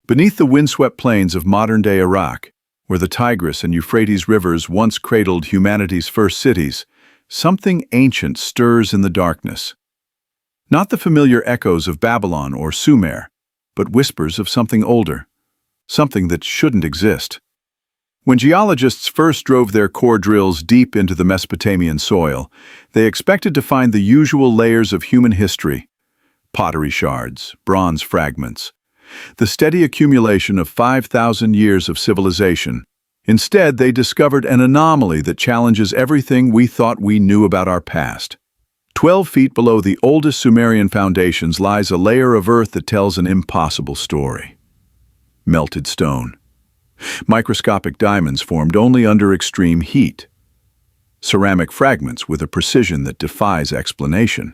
Beneath the windswept plains of modern-day Iraq, where the Tigris and Euphrates rivers once cradled humanity's first cities, something ancient stirs in the darkness. Not the familiar echoes of Babylon or Sumer, but whispers of something older, something that shouldn't exist. When geologists first drove their core drills deep into the Mesopotamian soil, they expected to find the usual layers of human history: pottery shards, bronze fragments, the steady accumulation of 5,000 years of civilization. Instead, they discovered an anomaly that challenges everything we thought we knew about our past. 12 feet below the oldest Sumerian foundations lies a layer of earth that tells an impossible story. Melted stone. Microscopic diamonds formed only under extreme heat. Ceramic fragments with a precision that defies explanation.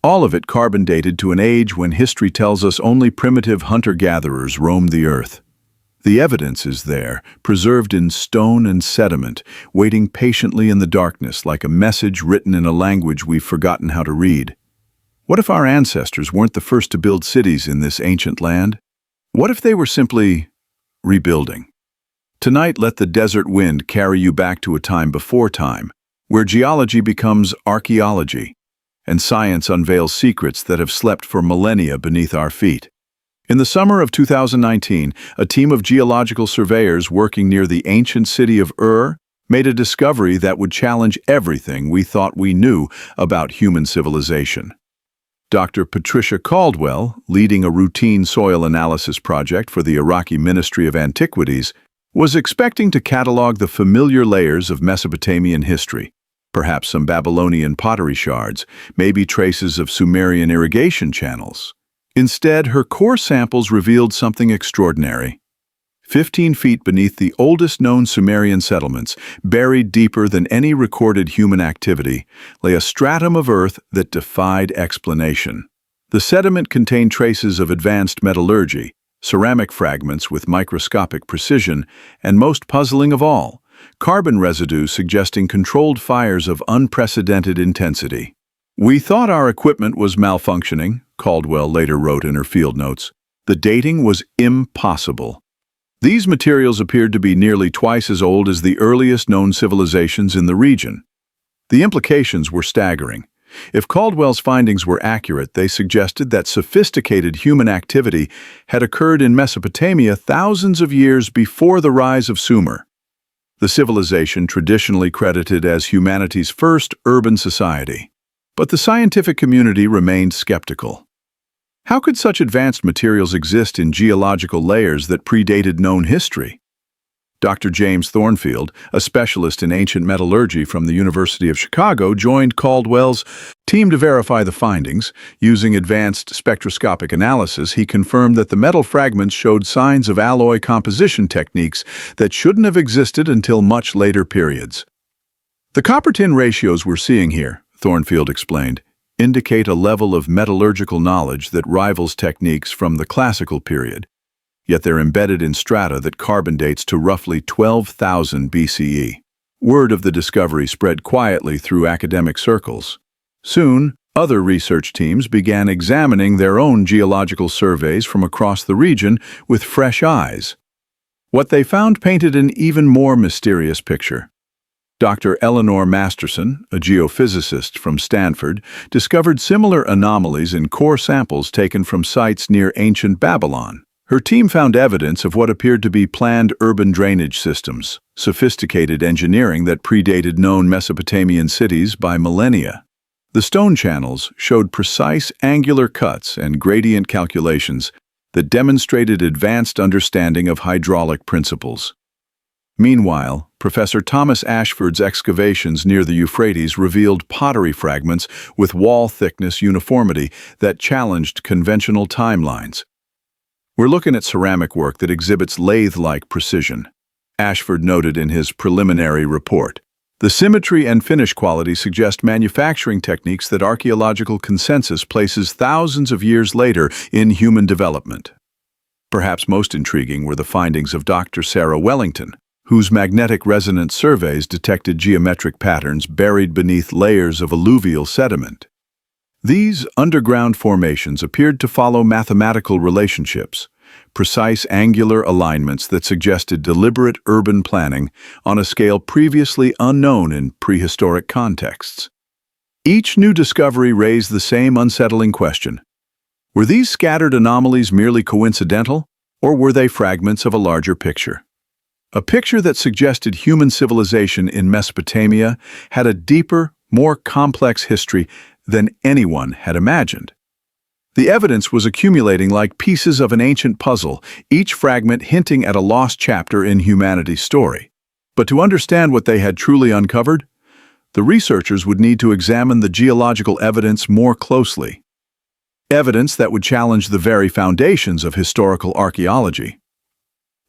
All of it carbon dated to an age when history tells us only primitive hunter-gatherers roamed the earth. The evidence is there, preserved in stone and sediment, waiting patiently in the darkness like a message written in a language we've forgotten how to read. What if our ancestors weren't the first to build cities in this ancient land? What if they were simply rebuilding? Tonight, let the desert wind carry you back to a time before time, where geology becomes archaeology, and science unveils secrets that have slept for millennia beneath our feet. In the summer of 2019, a team of geological surveyors working near the ancient city of made a discovery that would challenge everything we thought we knew about human civilization. Dr. Patricia Caldwell, leading a routine soil analysis project for the Iraqi Ministry of Antiquities, was expecting to catalog the familiar layers of Mesopotamian history. Perhaps some Babylonian pottery shards, maybe traces of Sumerian irrigation channels. Instead, her core samples revealed something extraordinary. 15 feet beneath the oldest known Sumerian settlements, buried deeper than any recorded human activity, lay a stratum of earth that defied explanation. The sediment contained traces of advanced metallurgy, ceramic fragments with microscopic precision, and most puzzling of all, carbon residue suggesting controlled fires of unprecedented intensity. "We thought our equipment was malfunctioning," Caldwell later wrote in her field notes. "The dating was impossible." These materials appeared to be nearly twice as old as the earliest known civilizations in the region. The implications were staggering. If Caldwell's findings were accurate, they suggested that sophisticated human activity had occurred in Mesopotamia thousands of years before the rise of Sumer, the civilization traditionally credited as humanity's first urban society. But the scientific community remained skeptical. How could such advanced materials exist in geological layers that predated known history? Dr. James Thornfield, a specialist in ancient metallurgy from the University of Chicago, joined Caldwell's team to verify the findings. Using advanced spectroscopic analysis, he confirmed that the metal fragments showed signs of alloy composition techniques that shouldn't have existed until much later periods. "The copper-tin ratios we're seeing here," Thornfield explained, "indicate a level of metallurgical knowledge that rivals techniques from the classical period, yet they're embedded in strata that carbon dates to roughly 12,000 BCE. Word of the discovery spread quietly through academic circles. Soon, other research teams began examining their own geological surveys from across the region with fresh eyes. What they found painted an even more mysterious picture. Dr. Eleanor Masterson, a geophysicist from Stanford, discovered similar anomalies in core samples taken from sites near ancient Babylon. Her team found evidence of what appeared to be planned urban drainage systems, sophisticated engineering that predated known Mesopotamian cities by millennia. The stone channels showed precise angular cuts and gradient calculations that demonstrated advanced understanding of hydraulic principles. Meanwhile, Professor Thomas Ashford's excavations near the Euphrates revealed pottery fragments with wall thickness uniformity that challenged conventional timelines. "We're looking at ceramic work that exhibits lathe-like precision," Ashford noted in his preliminary report. "The symmetry and finish quality suggest manufacturing techniques that archaeological consensus places thousands of years later in human development." Perhaps most intriguing were the findings of Dr. Sarah Wellington, whose magnetic resonance surveys detected geometric patterns buried beneath layers of alluvial sediment. These underground formations appeared to follow mathematical relationships, precise angular alignments that suggested deliberate urban planning on a scale previously unknown in prehistoric contexts. Each new discovery raised the same unsettling question. Were these scattered anomalies merely coincidental, or were they fragments of a larger picture? A picture that suggested human civilization in Mesopotamia had a deeper, more complex history than anyone had imagined. The evidence was accumulating like pieces of an ancient puzzle, each fragment hinting at a lost chapter in humanity's story. But to understand what they had truly uncovered, the researchers would need to examine the geological evidence more closely. Evidence that would challenge the very foundations of historical archaeology.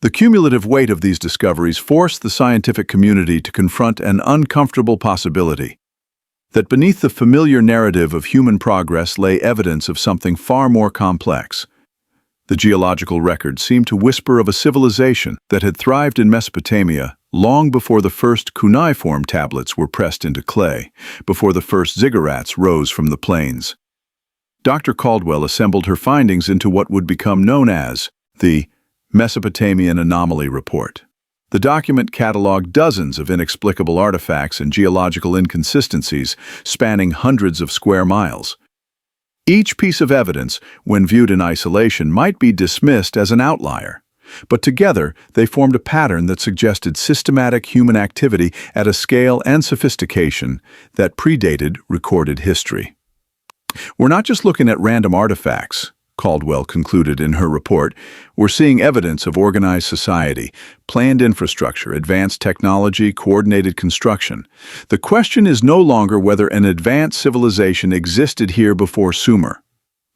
The cumulative weight of these discoveries forced the scientific community to confront an uncomfortable possibility: that beneath the familiar narrative of human progress lay evidence of something far more complex. The geological record seemed to whisper of a civilization that had thrived in Mesopotamia long before the first cuneiform tablets were pressed into clay, before the first ziggurats rose from the plains. Dr. Caldwell assembled her findings into what would become known as the Mesopotamian Anomaly Report. The document cataloged dozens of inexplicable artifacts and geological inconsistencies spanning hundreds of square miles. Each piece of evidence, when viewed in isolation, might be dismissed as an outlier, but together they formed a pattern that suggested systematic human activity at a scale and sophistication that predated recorded history. We're not just looking at random artifacts, Caldwell concluded in her report. We're seeing evidence of organized society, planned infrastructure, advanced technology, coordinated construction. The question is no longer whether an advanced civilization existed here before Sumer.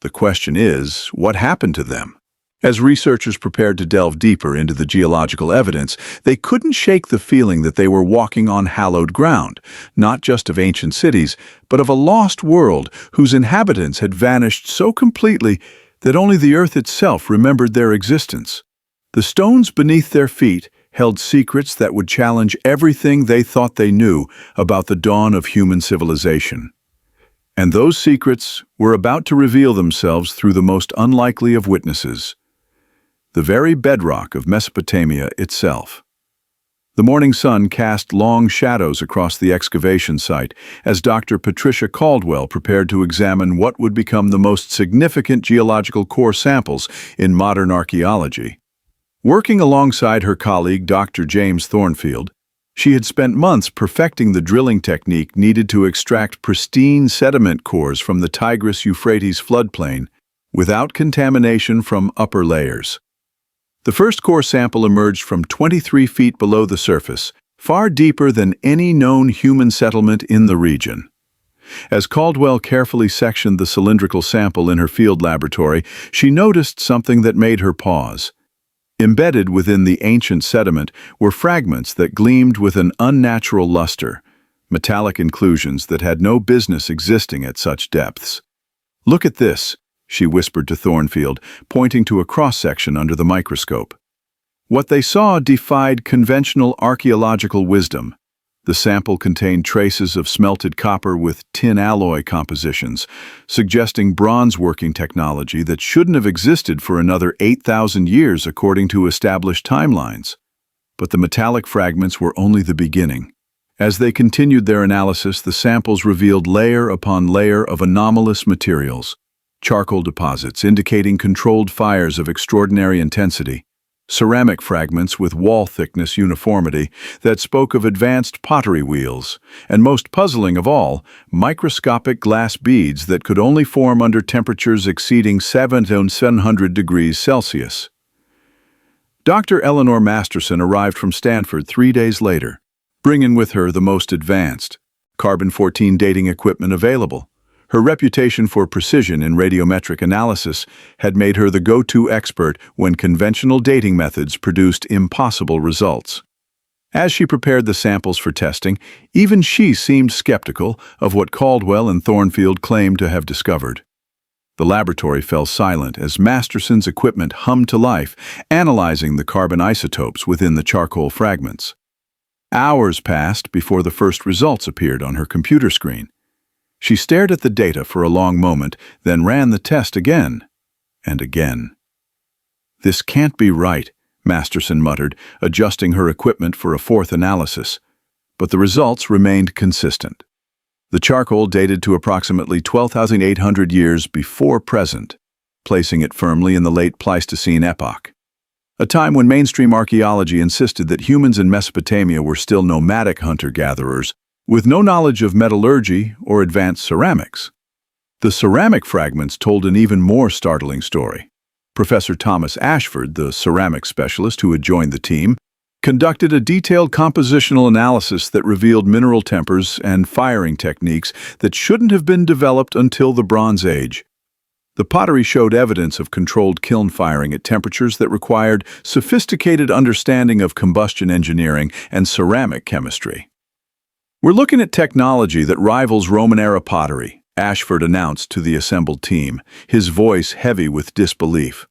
The question is, what happened to them? As researchers prepared to delve deeper into the geological evidence, they couldn't shake the feeling that they were walking on hallowed ground, not just of ancient cities, but of a lost world whose inhabitants had vanished so completely that only the earth itself remembered their existence. The stones beneath their feet held secrets that would challenge everything they thought they knew about the dawn of human civilization. And those secrets were about to reveal themselves through the most unlikely of witnesses: the very bedrock of Mesopotamia itself. The morning sun cast long shadows across the excavation site as Dr. Patricia Caldwell prepared to examine what would become the most significant geological core samples in modern archaeology. Working alongside her colleague, Dr. James Thornfield, she had spent months perfecting the drilling technique needed to extract pristine sediment cores from the Tigris-Euphrates floodplain without contamination from upper layers. The first core sample emerged from 23 feet below the surface, far deeper than any known human settlement in the region. As Caldwell carefully sectioned the cylindrical sample in her field laboratory, she noticed something that made her pause. Embedded within the ancient sediment were fragments that gleamed with an unnatural luster, metallic inclusions that had no business existing at such depths. "Look at this," she whispered to Thornfield, pointing to a cross-section under the microscope. What they saw defied conventional archaeological wisdom. The sample contained traces of smelted copper with tin alloy compositions, suggesting bronze-working technology that shouldn't have existed for another 8,000 years according to established timelines. But the metallic fragments were only the beginning. As they continued their analysis, the samples revealed layer upon layer of anomalous materials: charcoal deposits indicating controlled fires of extraordinary intensity, ceramic fragments with wall thickness uniformity that spoke of advanced pottery wheels, and most puzzling of all, microscopic glass beads that could only form under temperatures exceeding 700 degrees Celsius. Dr. Eleanor Masterson arrived from Stanford 3 days later, bringing with her the most advanced carbon-14 dating equipment available. Her reputation for precision in radiometric analysis had made her the go-to expert when conventional dating methods produced impossible results. As she prepared the samples for testing, even she seemed skeptical of what Caldwell and Thornfield claimed to have discovered. The laboratory fell silent as Masterson's equipment hummed to life, analyzing the carbon isotopes within the charcoal fragments. Hours passed before the first results appeared on her computer screen. She stared at the data for a long moment, then ran the test again and again. "This can't be right," Masterson muttered, adjusting her equipment for a fourth analysis. But the results remained consistent. The charcoal dated to approximately 12,800 years before present, placing it firmly in the late Pleistocene epoch, a time when mainstream archaeology insisted that humans in Mesopotamia were still nomadic hunter-gatherers, with no knowledge of metallurgy or advanced ceramics. The ceramic fragments told an even more startling story. Professor Thomas Ashford, the ceramic specialist who had joined the team, conducted a detailed compositional analysis that revealed mineral tempers and firing techniques that shouldn't have been developed until the Bronze Age. The pottery showed evidence of controlled kiln firing at temperatures that required sophisticated understanding of combustion engineering and ceramic chemistry. "We're looking at technology that rivals Roman-era pottery," Ashford announced to the assembled team, his voice heavy with disbelief.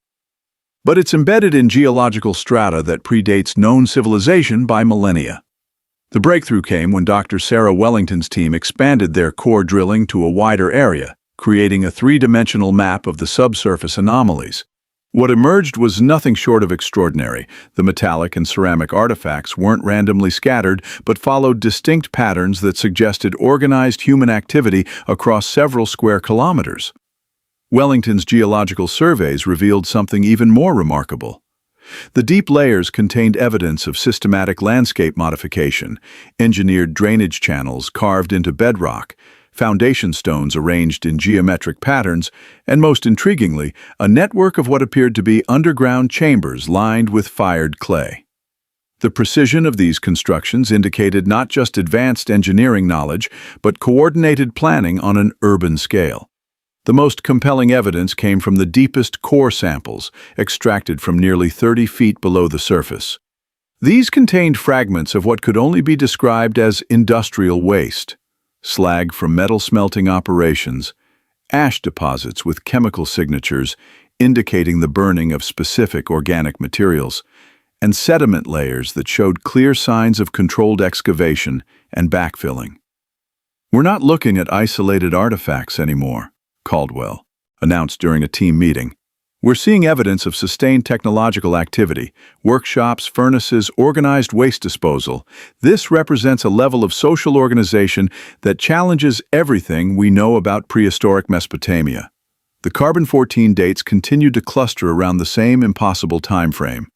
"But it's embedded in geological strata that predates known civilization by millennia." The breakthrough came when Dr. Sarah Wellington's team expanded their core drilling to a wider area, creating a three-dimensional map of the subsurface anomalies. What emerged was nothing short of extraordinary. The metallic and ceramic artifacts weren't randomly scattered, but followed distinct patterns that suggested organized human activity across several square kilometers. Wellington's geological surveys revealed something even more remarkable. The deep layers contained evidence of systematic landscape modification, engineered drainage channels carved into bedrock, foundation stones arranged in geometric patterns, and most intriguingly, a network of what appeared to be underground chambers lined with fired clay. The precision of these constructions indicated not just advanced engineering knowledge, but coordinated planning on an urban scale. The most compelling evidence came from the deepest core samples, extracted from nearly 30 feet below the surface. These contained fragments of what could only be described as industrial waste: slag from metal smelting operations, ash deposits with chemical signatures indicating the burning of specific organic materials, and sediment layers that showed clear signs of controlled excavation and backfilling. "We're not looking at isolated artifacts anymore," Caldwell announced during a team meeting. "We're seeing evidence of sustained technological activity, workshops, furnaces, organized waste disposal. This represents a level of social organization that challenges everything we know about prehistoric Mesopotamia." The carbon-14 dates continued to cluster around the same impossible time frame,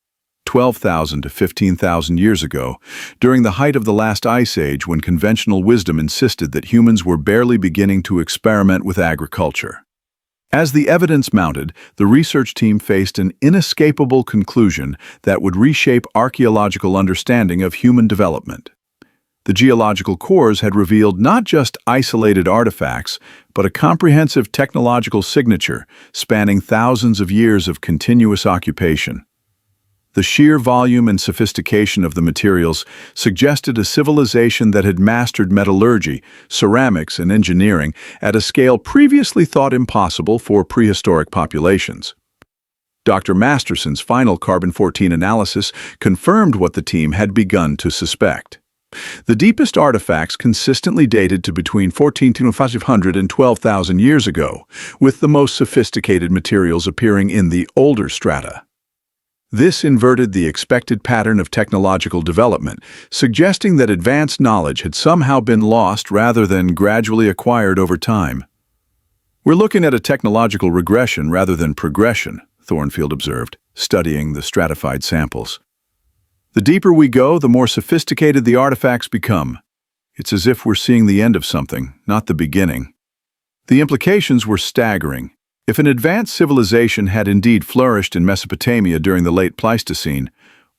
12,000 to 15,000 years ago, during the height of the last ice age when conventional wisdom insisted that humans were barely beginning to experiment with agriculture. As the evidence mounted, the research team faced an inescapable conclusion that would reshape archaeological understanding of human development. The geological cores had revealed not just isolated artifacts, but a comprehensive technological signature spanning thousands of years of continuous occupation. The sheer volume and sophistication of the materials suggested a civilization that had mastered metallurgy, ceramics, and engineering at a scale previously thought impossible for prehistoric populations. Dr. Masterson's final carbon-14 analysis confirmed what the team had begun to suspect. The deepest artifacts consistently dated to between 14,500 and 12,000 years ago, with the most sophisticated materials appearing in the older strata. This inverted the expected pattern of technological development, suggesting that advanced knowledge had somehow been lost rather than gradually acquired over time. "We're looking at a technological regression rather than progression," Thornfield observed, studying the stratified samples. "The deeper we go, the more sophisticated the artifacts become. It's as if we're seeing the end of something, not the beginning." The implications were staggering. If an advanced civilization had indeed flourished in Mesopotamia during the late Pleistocene,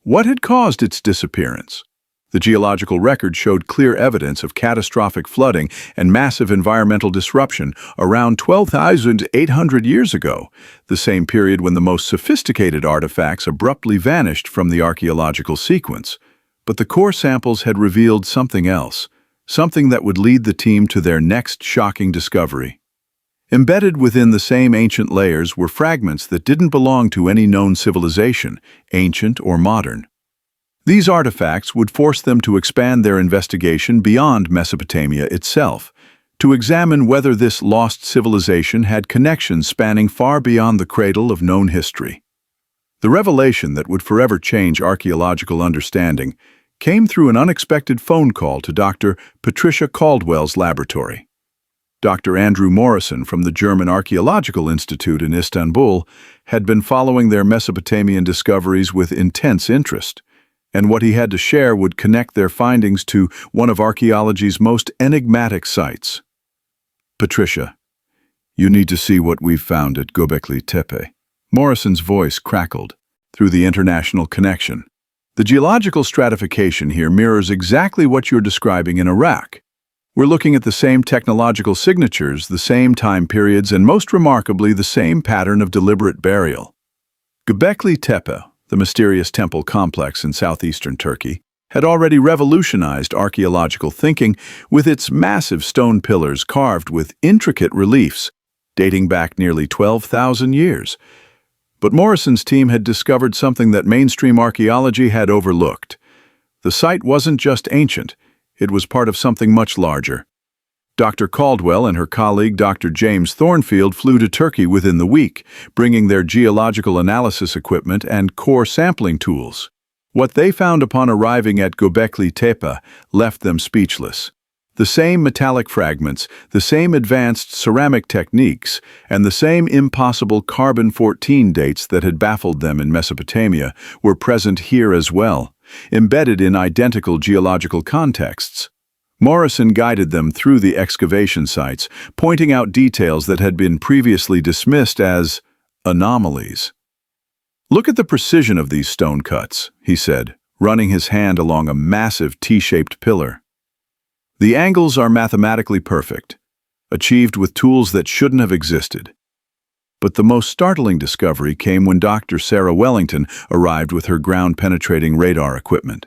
what had caused its disappearance? The geological record showed clear evidence of catastrophic flooding and massive environmental disruption around 12,800 years ago, the same period when the most sophisticated artifacts abruptly vanished from the archaeological sequence. But the core samples had revealed something else, something that would lead the team to their next shocking discovery. Embedded within the same ancient layers were fragments that didn't belong to any known civilization, ancient or modern. These artifacts would force them to expand their investigation beyond Mesopotamia itself, to examine whether this lost civilization had connections spanning far beyond the cradle of known history. The revelation that would forever change archaeological understanding came through an unexpected phone call to Dr. Patricia Caldwell's laboratory. Dr. Andrew Morrison from the German Archaeological Institute in Istanbul had been following their Mesopotamian discoveries with intense interest, and what he had to share would connect their findings to one of archaeology's most enigmatic sites. "Patricia, you need to see what we've found at Göbekli Tepe." Morrison's voice crackled through the international connection. "The geological stratification here mirrors exactly what you're describing in Iraq. We're looking at the same technological signatures, the same time periods, and most remarkably, the same pattern of deliberate burial." Göbekli Tepe, the mysterious temple complex in southeastern Turkey, had already revolutionized archaeological thinking with its massive stone pillars carved with intricate reliefs dating back nearly 12,000 years. But Morrison's team had discovered something that mainstream archaeology had overlooked. The site wasn't just ancient, it was part of something much larger. Dr. Caldwell and her colleague Dr. James Thornfield flew to Turkey within the week, bringing their geological analysis equipment and core sampling tools. What they found upon arriving at Göbekli Tepe left them speechless. The same metallic fragments, the same advanced ceramic techniques, and the same impossible carbon-14 dates that had baffled them in Mesopotamia were present here as well, embedded in identical geological contexts. Morrison guided them through the excavation sites, pointing out details that had been previously dismissed as anomalies. "Look at the precision of these stone cuts," he said, running his hand along a massive T-shaped pillar. "The angles are mathematically perfect, achieved with tools that shouldn't have existed." But the most startling discovery came when Dr. Sarah Wellington arrived with her ground-penetrating radar equipment.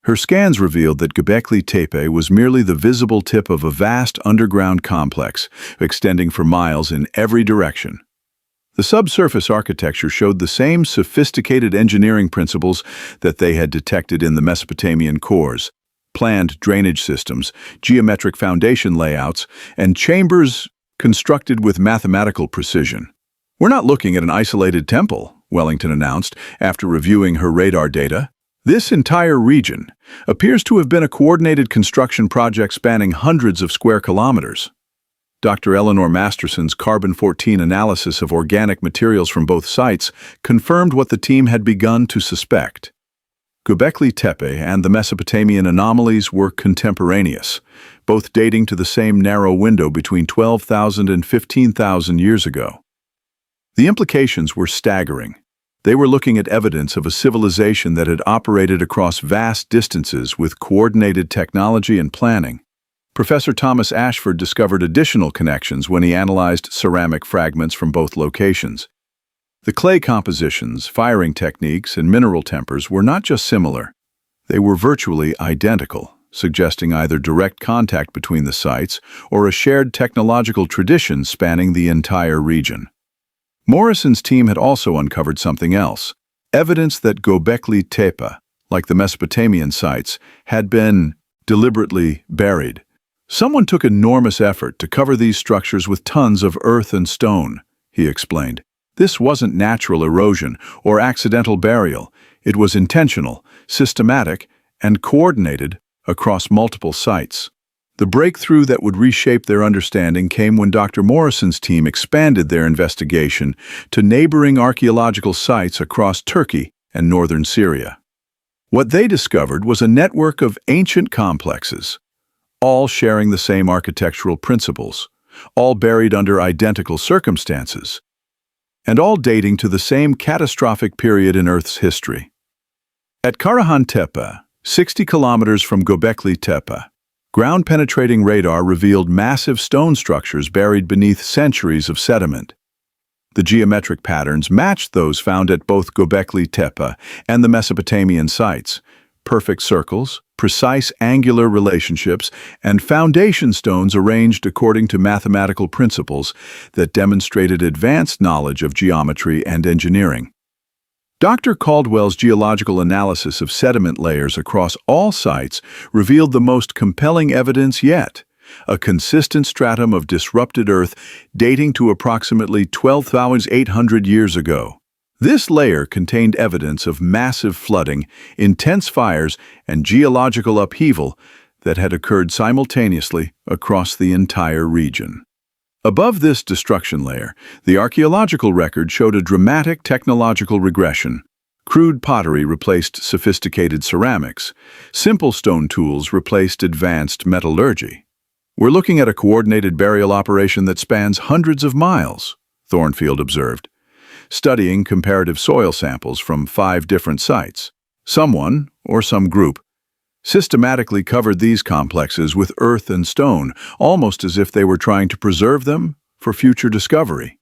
Her scans revealed that Göbekli Tepe was merely the visible tip of a vast underground complex, extending for miles in every direction. The subsurface architecture showed the same sophisticated engineering principles that they had detected in the Mesopotamian cores: planned drainage systems, geometric foundation layouts, and chambers constructed with mathematical precision. "We're not looking at an isolated temple," Wellington announced after reviewing her radar data. "This entire region appears to have been a coordinated construction project spanning hundreds of square kilometers." Dr. Eleanor Masterson's carbon-14 analysis of organic materials from both sites confirmed what the team had begun to suspect. Göbekli Tepe and the Mesopotamian anomalies were contemporaneous, both dating to the same narrow window between 12,000 and 15,000 years ago. The implications were staggering. They were looking at evidence of a civilization that had operated across vast distances with coordinated technology and planning. Professor Thomas Ashford discovered additional connections when he analyzed ceramic fragments from both locations. The clay compositions, firing techniques, and mineral tempers were not just similar. They were virtually identical, suggesting either direct contact between the sites or a shared technological tradition spanning the entire region. Morrison's team had also uncovered something else: evidence that Göbekli Tepe, like the Mesopotamian sites, had been deliberately buried. "Someone took enormous effort to cover these structures with tons of earth and stone," he explained. "This wasn't natural erosion or accidental burial. It was intentional, systematic, and coordinated across multiple sites." The breakthrough that would reshape their understanding came when Dr. Morrison's team expanded their investigation to neighboring archaeological sites across Turkey and northern Syria. What they discovered was a network of ancient complexes, all sharing the same architectural principles, all buried under identical circumstances, and all dating to the same catastrophic period in Earth's history. At Karahan Tepe, 60 kilometers from Göbekli Tepe, ground-penetrating radar revealed massive stone structures buried beneath centuries of sediment. The geometric patterns matched those found at both Göbekli Tepe and the Mesopotamian sites: perfect circles, precise angular relationships, and foundation stones arranged according to mathematical principles that demonstrated advanced knowledge of geometry and engineering. Dr. Caldwell's geological analysis of sediment layers across all sites revealed the most compelling evidence yet: a consistent stratum of disrupted Earth dating to approximately 12,800 years ago. This layer contained evidence of massive flooding, intense fires, and geological upheaval that had occurred simultaneously across the entire region. Above this destruction layer, the archaeological record showed a dramatic technological regression. Crude pottery replaced sophisticated ceramics. Simple stone tools replaced advanced metallurgy. We're looking at a coordinated burial operation that spans hundreds of miles, Thornfield observed, studying comparative soil samples from 5 different sites. Someone, or some group, systematically covered these complexes with earth and stone, almost as if they were trying to preserve them for future discovery.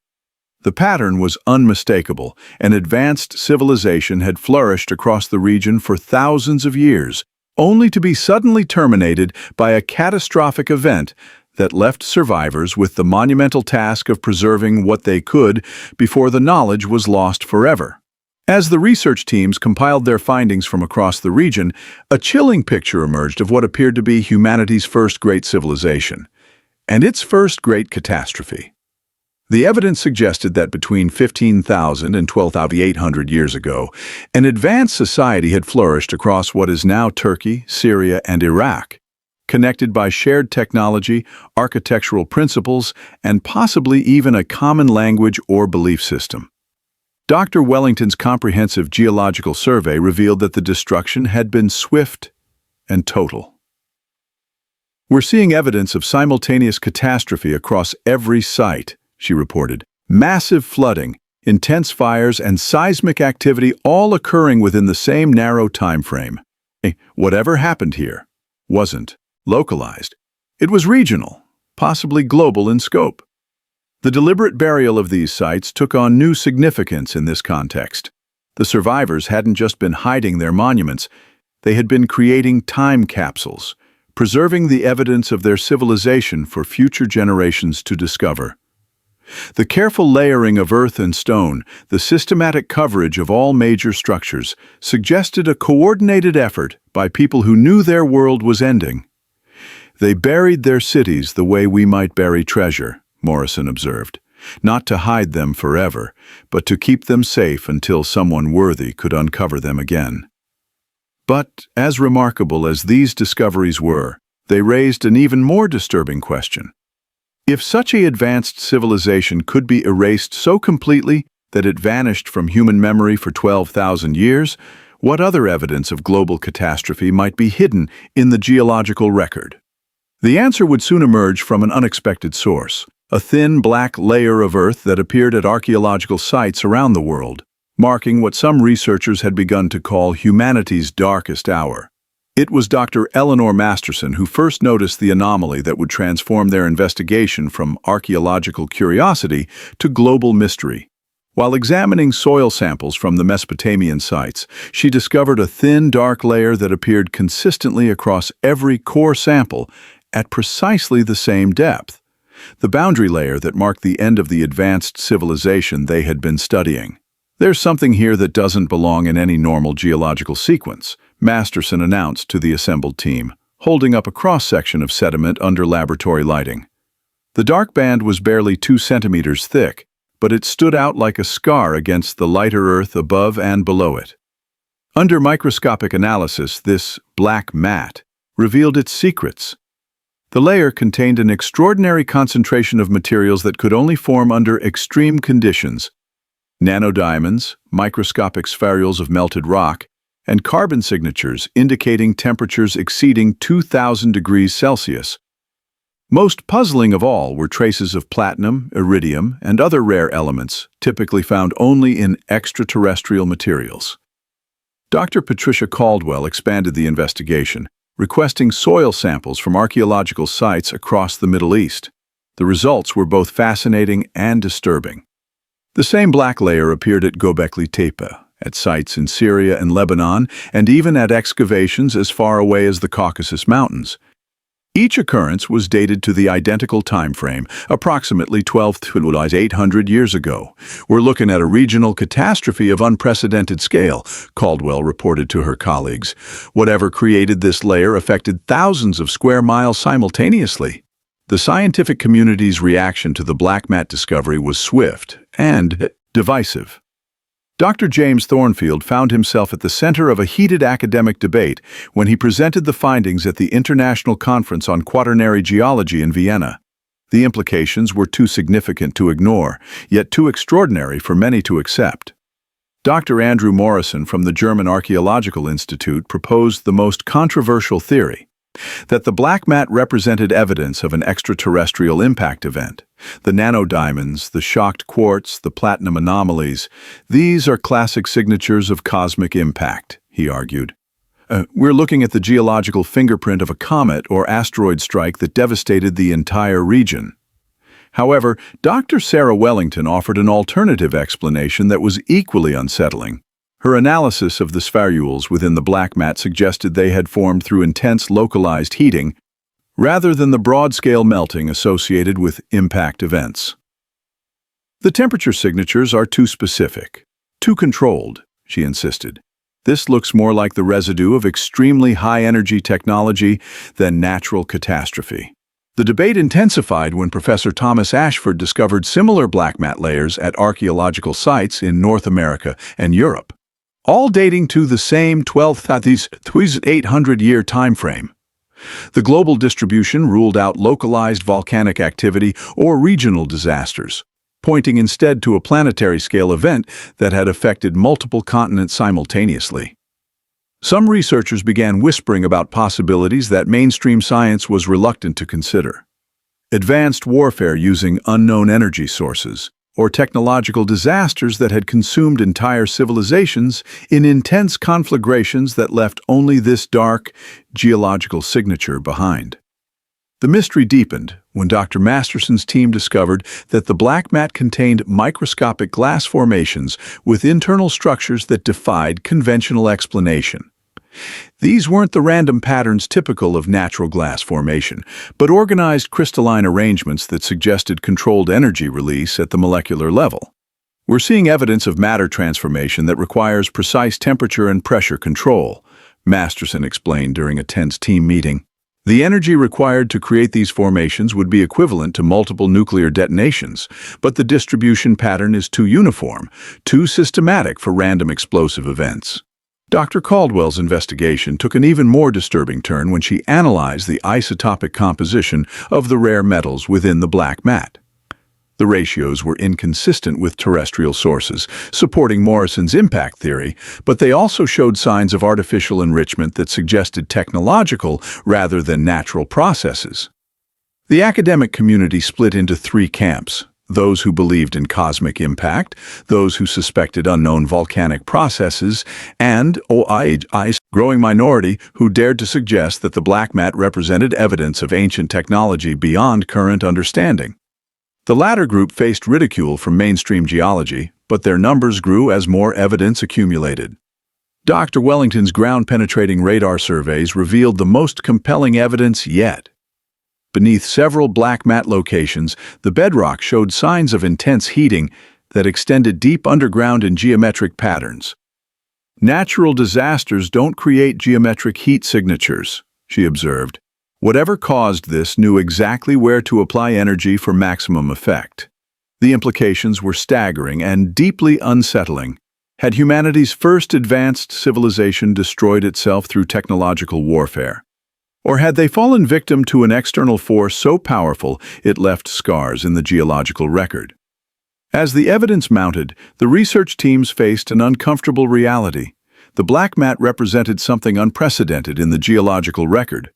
The pattern was unmistakable. An advanced civilization had flourished across the region for thousands of years, only to be suddenly terminated by a catastrophic event that left survivors with the monumental task of preserving what they could before the knowledge was lost forever. As the research teams compiled their findings from across the region, a chilling picture emerged of what appeared to be humanity's first great civilization, and its first great catastrophe. The evidence suggested that between 15,000 and 12,800 years ago, an advanced society had flourished across what is now Turkey, Syria, and Iraq, connected by shared technology, architectural principles, and possibly even a common language or belief system. Dr. Wellington's comprehensive geological survey revealed that the destruction had been swift and total. "We're seeing evidence of simultaneous catastrophe across every site," she reported. "Massive flooding, intense fires, and seismic activity all occurring within the same narrow time frame. Whatever happened here wasn't localized. It was regional, possibly global in scope." The deliberate burial of these sites took on new significance in this context. The survivors hadn't just been hiding their monuments, they had been creating time capsules, preserving the evidence of their civilization for future generations to discover. The careful layering of earth and stone, the systematic coverage of all major structures, suggested a coordinated effort by people who knew their world was ending. "They buried their cities the way we might bury treasure," Morrison observed, "not to hide them forever, but to keep them safe until someone worthy could uncover them again." But, as remarkable as these discoveries were, they raised an even more disturbing question. If such an advanced civilization could be erased so completely that it vanished from human memory for 12,000 years, what other evidence of global catastrophe might be hidden in the geological record? The answer would soon emerge from an unexpected source, a thin black layer of earth that appeared at archaeological sites around the world, marking what some researchers had begun to call humanity's darkest hour. It was Dr. Eleanor Masterson who first noticed the anomaly that would transform their investigation from archaeological curiosity to global mystery. While examining soil samples from the Mesopotamian sites, she discovered a thin, dark layer that appeared consistently across every core sample at precisely the same depth, the boundary layer that marked the end of the advanced civilization they had been studying. "There's something here that doesn't belong in any normal geological sequence," Masterson announced to the assembled team, holding up a cross-section of sediment under laboratory lighting. The dark band was barely 2 centimeters thick, but it stood out like a scar against the lighter earth above and below it. Under microscopic analysis, this black mat revealed its secrets. The layer contained an extraordinary concentration of materials that could only form under extreme conditions: nanodiamonds, microscopic spherules of melted rock, and carbon signatures indicating temperatures exceeding 2,000 degrees Celsius. Most puzzling of all were traces of platinum, iridium, and other rare elements typically found only in extraterrestrial materials. Dr. Patricia Caldwell expanded the investigation, requesting soil samples from archaeological sites across the Middle East. The results were both fascinating and disturbing. The same black layer appeared at Göbekli Tepe, at sites in Syria and Lebanon, and even at excavations as far away as the Caucasus Mountains. Each occurrence was dated to the identical time frame, approximately 12,800 years ago. "We're looking at a regional catastrophe of unprecedented scale," Caldwell reported to her colleagues. "Whatever created this layer affected thousands of square miles simultaneously." The scientific community's reaction to the black mat discovery was swift and divisive. Dr. James Thornfield found himself at the center of a heated academic debate when he presented the findings at the International Conference on Quaternary Geology in Vienna. The implications were too significant to ignore, yet too extraordinary for many to accept. Dr. Andrew Morrison from the German Archaeological Institute proposed the most controversial theory, that the black mat represented evidence of an extraterrestrial impact event. The nanodiamonds, the shocked quartz, the platinum anomalies, these are classic signatures of cosmic impact, he argued. We're looking at the geological fingerprint of a comet or asteroid strike that devastated the entire region. However, Dr. Sarah Wellington offered an alternative explanation that was equally unsettling. Her analysis of the spherules within the black mat suggested they had formed through intense localized heating, rather than the broad-scale melting associated with impact events. The temperature signatures are too specific, too controlled, she insisted. This looks more like the residue of extremely high-energy technology than natural catastrophe. The debate intensified when Professor Thomas Ashford discovered similar black mat layers at archaeological sites in North America and Europe, all dating to the same 12,800-year time frame. The global distribution ruled out localized volcanic activity or regional disasters, pointing instead to a planetary-scale event that had affected multiple continents simultaneously. Some researchers began whispering about possibilities that mainstream science was reluctant to consider. Advanced warfare using unknown energy sources, or technological disasters that had consumed entire civilizations in intense conflagrations that left only this dark, geological signature behind. The mystery deepened when Dr. Masterson's team discovered that the black mat contained microscopic glass formations with internal structures that defied conventional explanation. These weren't the random patterns typical of natural glass formation, but organized crystalline arrangements that suggested controlled energy release at the molecular level. We're seeing evidence of matter transformation that requires precise temperature and pressure control, Masterson explained during a tense team meeting. The energy required to create these formations would be equivalent to multiple nuclear detonations, but the distribution pattern is too uniform, too systematic for random explosive events. Dr. Caldwell's investigation took an even more disturbing turn when she analyzed the isotopic composition of the rare metals within the black mat. The ratios were inconsistent with terrestrial sources, supporting Morrison's impact theory, but they also showed signs of artificial enrichment that suggested technological rather than natural processes. The academic community split into three camps: those who believed in cosmic impact, those who suspected unknown volcanic processes, and a growing minority who dared to suggest that the black mat represented evidence of ancient technology beyond current understanding. The latter group faced ridicule from mainstream geology, but their numbers grew as more evidence accumulated. Dr. Wellington's ground-penetrating radar surveys revealed the most compelling evidence yet. Beneath several black mat locations, the bedrock showed signs of intense heating that extended deep underground in geometric patterns. Natural disasters don't create geometric heat signatures, she observed. Whatever caused this knew exactly where to apply energy for maximum effect. The implications were staggering and deeply unsettling. Had humanity's first advanced civilization destroyed itself through technological warfare? Or had they fallen victim to an external force so powerful it left scars in the geological record? As the evidence mounted, the research teams faced an uncomfortable reality. The black mat represented something unprecedented in the geological record.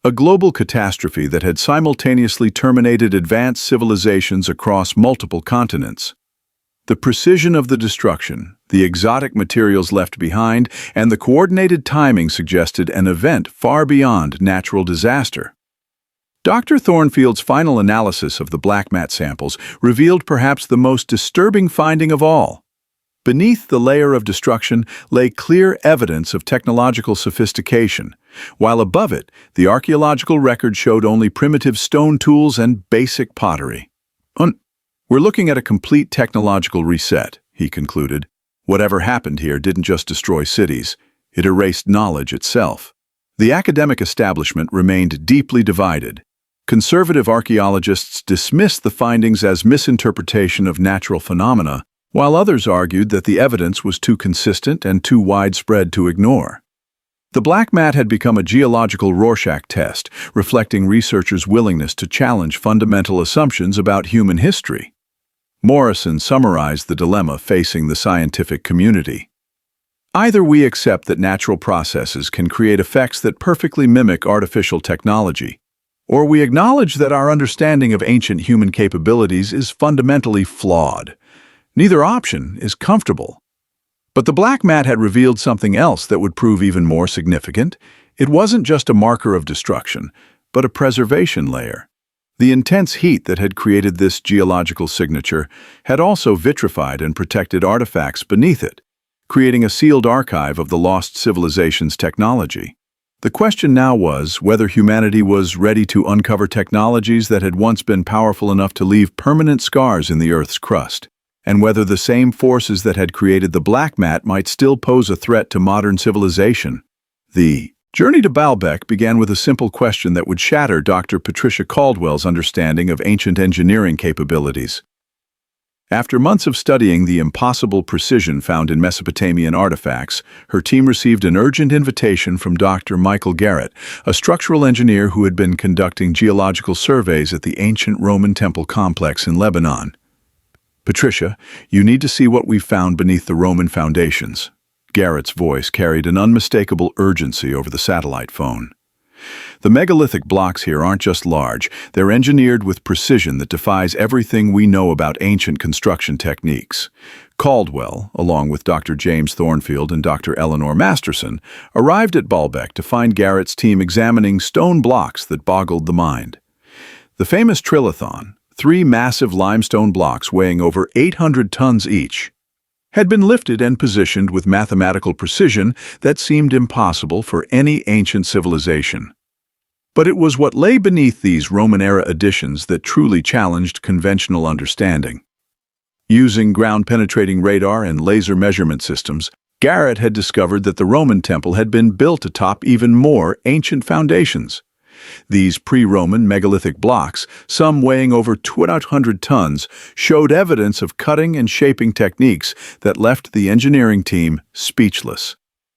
A global catastrophe that had simultaneously terminated advanced civilizations across multiple continents. The precision of the destruction, the exotic materials left behind, and the coordinated timing suggested an event far beyond natural disaster. Dr. Thornfield's final analysis of the black mat samples revealed perhaps the most disturbing finding of all. Beneath the layer of destruction lay clear evidence of technological sophistication, while above it, the archaeological record showed only primitive stone tools and basic pottery. We're looking at a complete technological reset, he concluded. Whatever happened here didn't just destroy cities, it erased knowledge itself. The academic establishment remained deeply divided. Conservative archaeologists dismissed the findings as misinterpretation of natural phenomena, while others argued that the evidence was too consistent and too widespread to ignore. The black mat had become a geological Rorschach test, reflecting researchers' willingness to challenge fundamental assumptions about human history. Morrison summarized the dilemma facing the scientific community. Either we accept that natural processes can create effects that perfectly mimic artificial technology, or we acknowledge that our understanding of ancient human capabilities is fundamentally flawed. Neither option is comfortable. But the black mat had revealed something else that would prove even more significant. It wasn't just a marker of destruction, but a preservation layer. The intense heat that had created this geological signature had also vitrified and protected artifacts beneath it, creating a sealed archive of the lost civilization's technology. The question now was whether humanity was ready to uncover technologies that had once been powerful enough to leave permanent scars in the Earth's crust, and whether the same forces that had created the black mat might still pose a threat to modern civilization. The journey to Baalbek began with a simple question that would shatter Dr. Patricia Caldwell's understanding of ancient engineering capabilities. After months of studying the impossible precision found in Mesopotamian artifacts, her team received an urgent invitation from Dr. Michael Garrett, a structural engineer who had been conducting geological surveys at the ancient Roman temple complex in Lebanon. "Patricia, you need to see what we've found beneath the Roman foundations." Garrett's voice carried an unmistakable urgency over the satellite phone. "The megalithic blocks here aren't just large, they're engineered with precision that defies everything we know about ancient construction techniques." Caldwell, along with Dr. James Thornfield and Dr. Eleanor Masterson, arrived at Baalbek to find Garrett's team examining stone blocks that boggled the mind. The famous trilithon, 3 massive limestone blocks weighing over 800 tons each, had been lifted and positioned with mathematical precision that seemed impossible for any ancient civilization. But it was what lay beneath these Roman-era additions that truly challenged conventional understanding. Using ground-penetrating radar and laser measurement systems, Garrett had discovered that the Roman temple had been built atop even more ancient foundations. These pre-Roman megalithic blocks, some weighing over 200 tons, showed evidence of cutting and shaping techniques that left the engineering team speechless.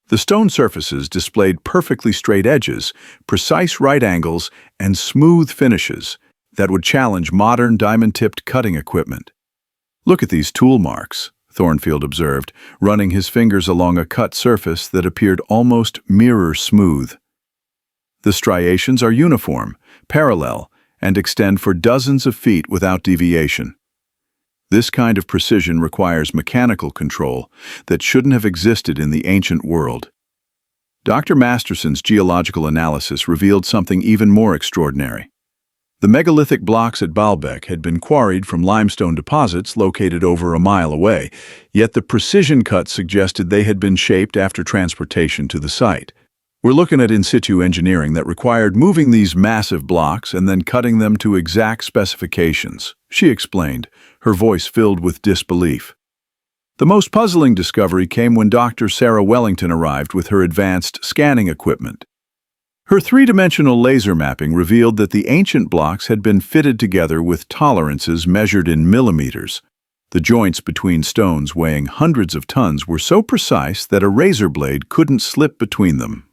The stone surfaces displayed perfectly straight edges, precise right angles, and smooth finishes that would challenge modern diamond-tipped cutting equipment. "Look at these tool marks," Thornfield observed, running his fingers along a cut surface that appeared almost mirror-smooth. "The striations are uniform, parallel, and extend for dozens of feet without deviation. This kind of precision requires mechanical control that shouldn't have existed in the ancient world." Dr. Masterson's geological analysis revealed something even more extraordinary. The megalithic blocks at Baalbek had been quarried from limestone deposits located over a mile away, yet the precision cuts suggested they had been shaped after transportation to the site. "We're looking at in-situ engineering that required moving these massive blocks and then cutting them to exact specifications," she explained, her voice filled with disbelief. The most puzzling discovery came when Dr. Sarah Wellington arrived with her advanced scanning equipment. Her three-dimensional laser mapping revealed that the ancient blocks had been fitted together with tolerances measured in millimeters. The joints between stones weighing hundreds of tons were so precise that a razor blade couldn't slip between them.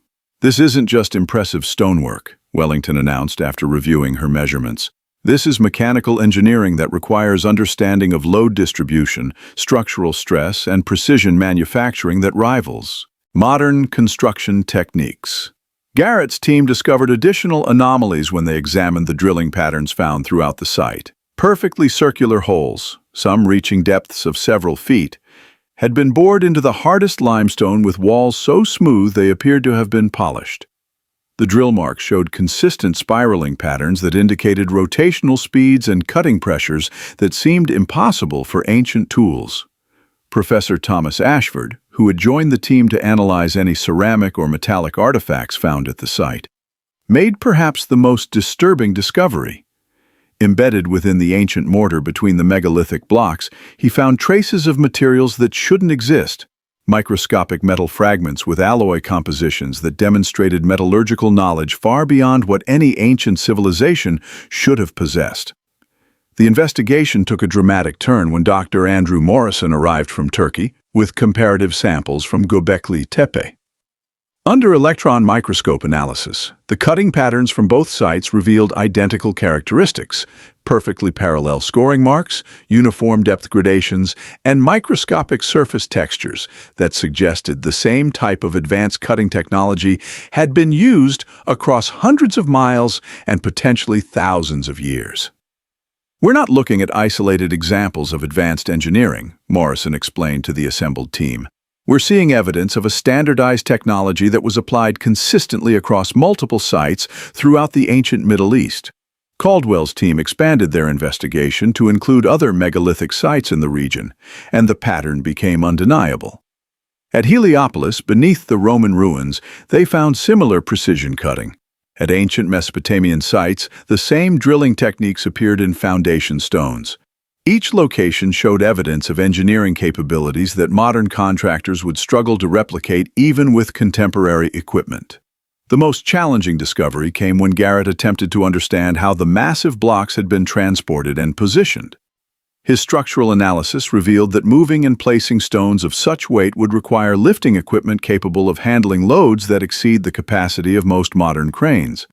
"This isn't just impressive stonework," Wellington announced after reviewing her measurements. "This is mechanical engineering that requires understanding of load distribution, structural stress, and precision manufacturing that rivals modern construction techniques." Garrett's team discovered additional anomalies when they examined the drilling patterns found throughout the site. Perfectly circular holes, some reaching depths of several feet, had been bored into the hardest limestone with walls so smooth they appeared to have been polished. The drill marks showed consistent spiraling patterns that indicated rotational speeds and cutting pressures that seemed impossible for ancient tools. Professor Thomas Ashford, who had joined the team to analyze any ceramic or metallic artifacts found at the site, made perhaps the most disturbing discovery. Embedded within the ancient mortar between the megalithic blocks, he found traces of materials that shouldn't exist, microscopic metal fragments with alloy compositions that demonstrated metallurgical knowledge far beyond what any ancient civilization should have possessed. The investigation took a dramatic turn when Dr. Andrew Morrison arrived from Turkey with comparative samples from Göbekli Tepe. Under electron microscope analysis, the cutting patterns from both sites revealed identical characteristics: perfectly parallel scoring marks, uniform depth gradations, and microscopic surface textures that suggested the same type of advanced cutting technology had been used across hundreds of miles and potentially thousands of years. "We're not looking at isolated examples of advanced engineering," Morrison explained to the assembled team. "We're seeing evidence of a standardized technology that was applied consistently across multiple sites throughout the ancient Middle East." Caldwell's team expanded their investigation to include other megalithic sites in the region, and the pattern became undeniable. At Heliopolis, beneath the Roman ruins, they found similar precision cutting. At ancient Mesopotamian sites, the same drilling techniques appeared in foundation stones. Each location showed evidence of engineering capabilities that modern contractors would struggle to replicate even with contemporary equipment. The most challenging discovery came when Garrett attempted to understand how the massive blocks had been transported and positioned. His structural analysis revealed that moving and placing stones of such weight would require lifting equipment capable of handling loads that exceed the capacity of most modern cranes.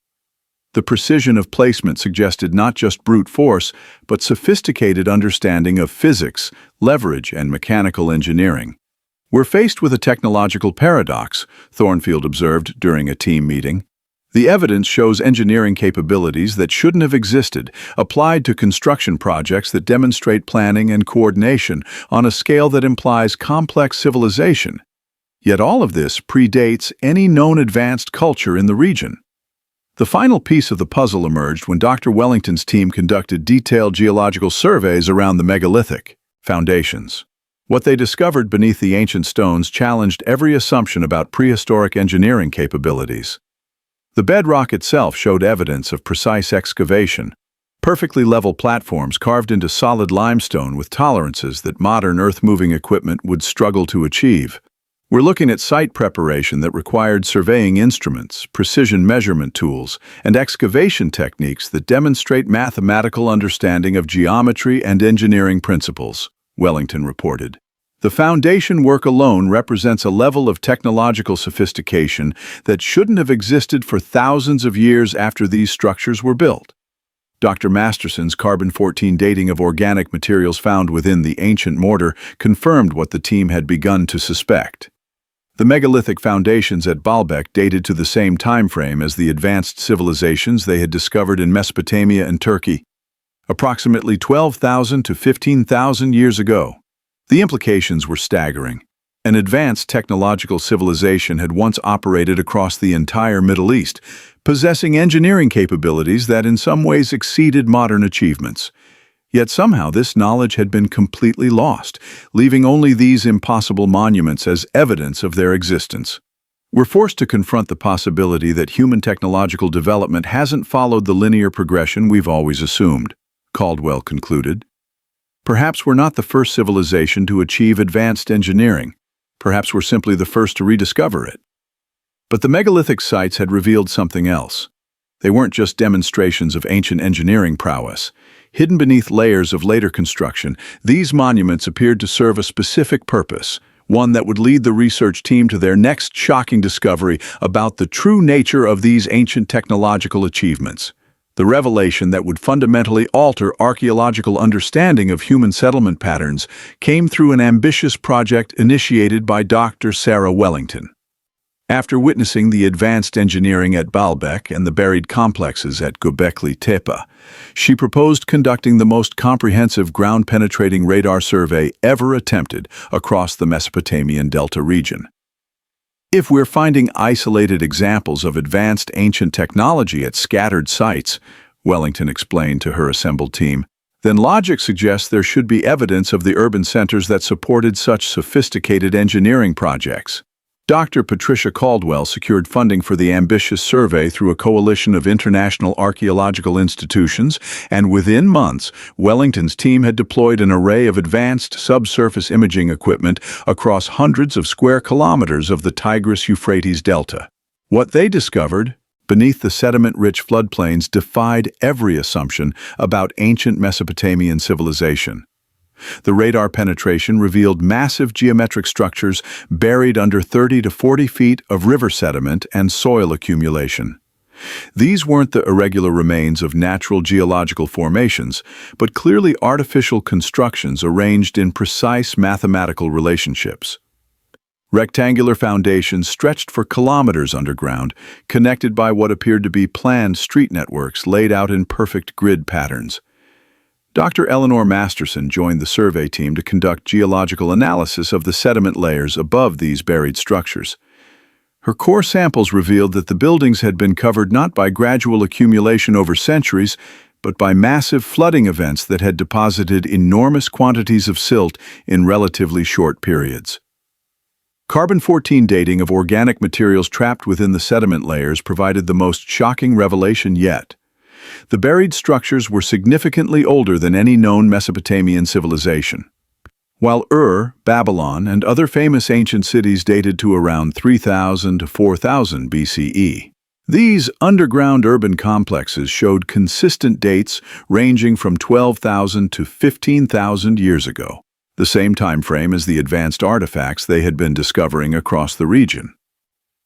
The precision of placement suggested not just brute force, but sophisticated understanding of physics, leverage, and mechanical engineering. "We're faced with a technological paradox," Thornfield observed during a team meeting. "The evidence shows engineering capabilities that shouldn't have existed, applied to construction projects that demonstrate planning and coordination on a scale that implies complex civilization. Yet all of this predates any known advanced culture in the region." The final piece of the puzzle emerged when Dr. Wellington's team conducted detailed geological surveys around the megalithic foundations. What they discovered beneath the ancient stones challenged every assumption about prehistoric engineering capabilities. The bedrock itself showed evidence of precise excavation, perfectly level platforms carved into solid limestone with tolerances that modern earth-moving equipment would struggle to achieve. We're looking at site preparation that required surveying instruments, precision measurement tools, and excavation techniques that demonstrate mathematical understanding of geometry and engineering principles, Wellington reported. "The foundation work alone represents a level of technological sophistication that shouldn't have existed for thousands of years after these structures were built." Dr. Masterson's carbon-14 dating of organic materials found within the ancient mortar confirmed what the team had begun to suspect. The megalithic foundations at Baalbek dated to the same time frame as the advanced civilizations they had discovered in Mesopotamia and Turkey, approximately 12,000 to 15,000 years ago. The implications were staggering. An advanced technological civilization had once operated across the entire Middle East, possessing engineering capabilities that in some ways exceeded modern achievements. Yet somehow this knowledge had been completely lost, leaving only these impossible monuments as evidence of their existence. "We're forced to confront the possibility that human technological development hasn't followed the linear progression we've always assumed," Caldwell concluded. "Perhaps we're not the first civilization to achieve advanced engineering. Perhaps we're simply the first to rediscover it." But the megalithic sites had revealed something else. They weren't just demonstrations of ancient engineering prowess. Hidden beneath layers of later construction, these monuments appeared to serve a specific purpose, one that would lead the research team to their next shocking discovery about the true nature of these ancient technological achievements. The revelation that would fundamentally alter archaeological understanding of human settlement patterns came through an ambitious project initiated by Dr. Sarah Wellington. After witnessing the advanced engineering at Baalbek and the buried complexes at Göbekli Tepe, she proposed conducting the most comprehensive ground-penetrating radar survey ever attempted across the Mesopotamian Delta region. "If we're finding isolated examples of advanced ancient technology at scattered sites," Wellington explained to her assembled team, "then logic suggests there should be evidence of the urban centers that supported such sophisticated engineering projects." Dr. Patricia Caldwell secured funding for the ambitious survey through a coalition of international archaeological institutions, and within months, Wellington's team had deployed an array of advanced subsurface imaging equipment across hundreds of square kilometers of the Tigris-Euphrates Delta. What they discovered, beneath the sediment-rich floodplains defied every assumption about ancient Mesopotamian civilization. The radar penetration revealed massive geometric structures buried under 30 to 40 feet of river sediment and soil accumulation. These weren't the irregular remains of natural geological formations, but clearly artificial constructions arranged in precise mathematical relationships. Rectangular foundations stretched for kilometers underground, connected by what appeared to be planned street networks laid out in perfect grid patterns. Dr. Eleanor Masterson joined the survey team to conduct geological analysis of the sediment layers above these buried structures. Her core samples revealed that the buildings had been covered not by gradual accumulation over centuries, but by massive flooding events that had deposited enormous quantities of silt in relatively short periods. Carbon-14 dating of organic materials trapped within the sediment layers provided the most shocking revelation yet. The buried structures were significantly older than any known Mesopotamian civilization. While Ur, Babylon, and other famous ancient cities dated to around 3000 to 4000 BCE, these underground urban complexes showed consistent dates ranging from 12,000 to 15,000 years ago, the same time frame as the advanced artifacts they had been discovering across the region.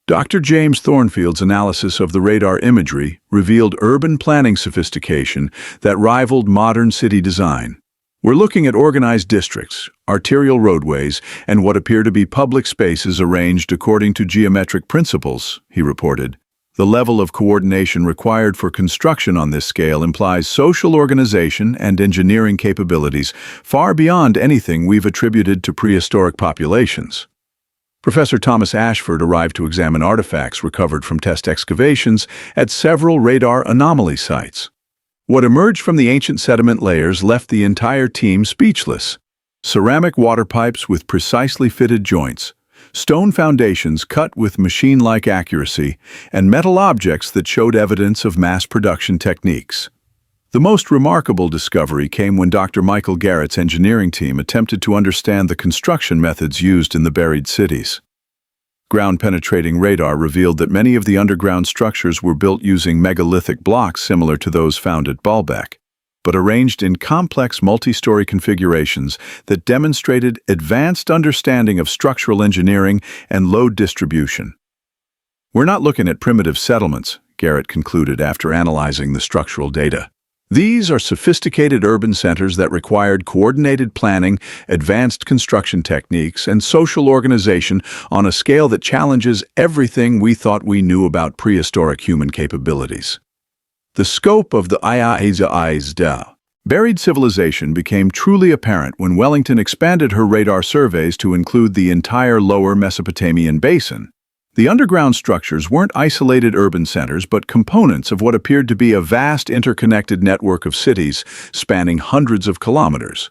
Dr. James Thornfield's analysis of the radar imagery revealed urban planning sophistication that rivaled modern city design. We're looking at organized districts, arterial roadways, and what appear to be public spaces arranged according to geometric principles, he reported. The level of coordination required for construction on this scale implies social organization and engineering capabilities far beyond anything we've attributed to prehistoric populations. Professor Thomas Ashford arrived to examine artifacts recovered from test excavations at several radar anomaly sites. What emerged from the ancient sediment layers left the entire team speechless. Ceramic water pipes with precisely fitted joints, stone foundations cut with machine-like accuracy, and metal objects that showed evidence of mass production techniques. The most remarkable discovery came when Dr. Michael Garrett's engineering team attempted to understand the construction methods used in the buried cities. Ground-penetrating radar revealed that many of the underground structures were built using megalithic blocks similar to those found at Baalbek, but arranged in complex multi-story configurations that demonstrated advanced understanding of structural engineering and load distribution. We're not looking at primitive settlements, Garrett concluded after analyzing the structural data. These are sophisticated urban centers that required coordinated planning, advanced construction techniques, and social organization on a scale that challenges everything we thought we knew about prehistoric human capabilities. The scope of the buried civilization became truly apparent when Wellington expanded her radar surveys to include the entire lower Mesopotamian basin. The underground structures weren't isolated urban centers but components of what appeared to be a vast interconnected network of cities spanning hundreds of kilometers.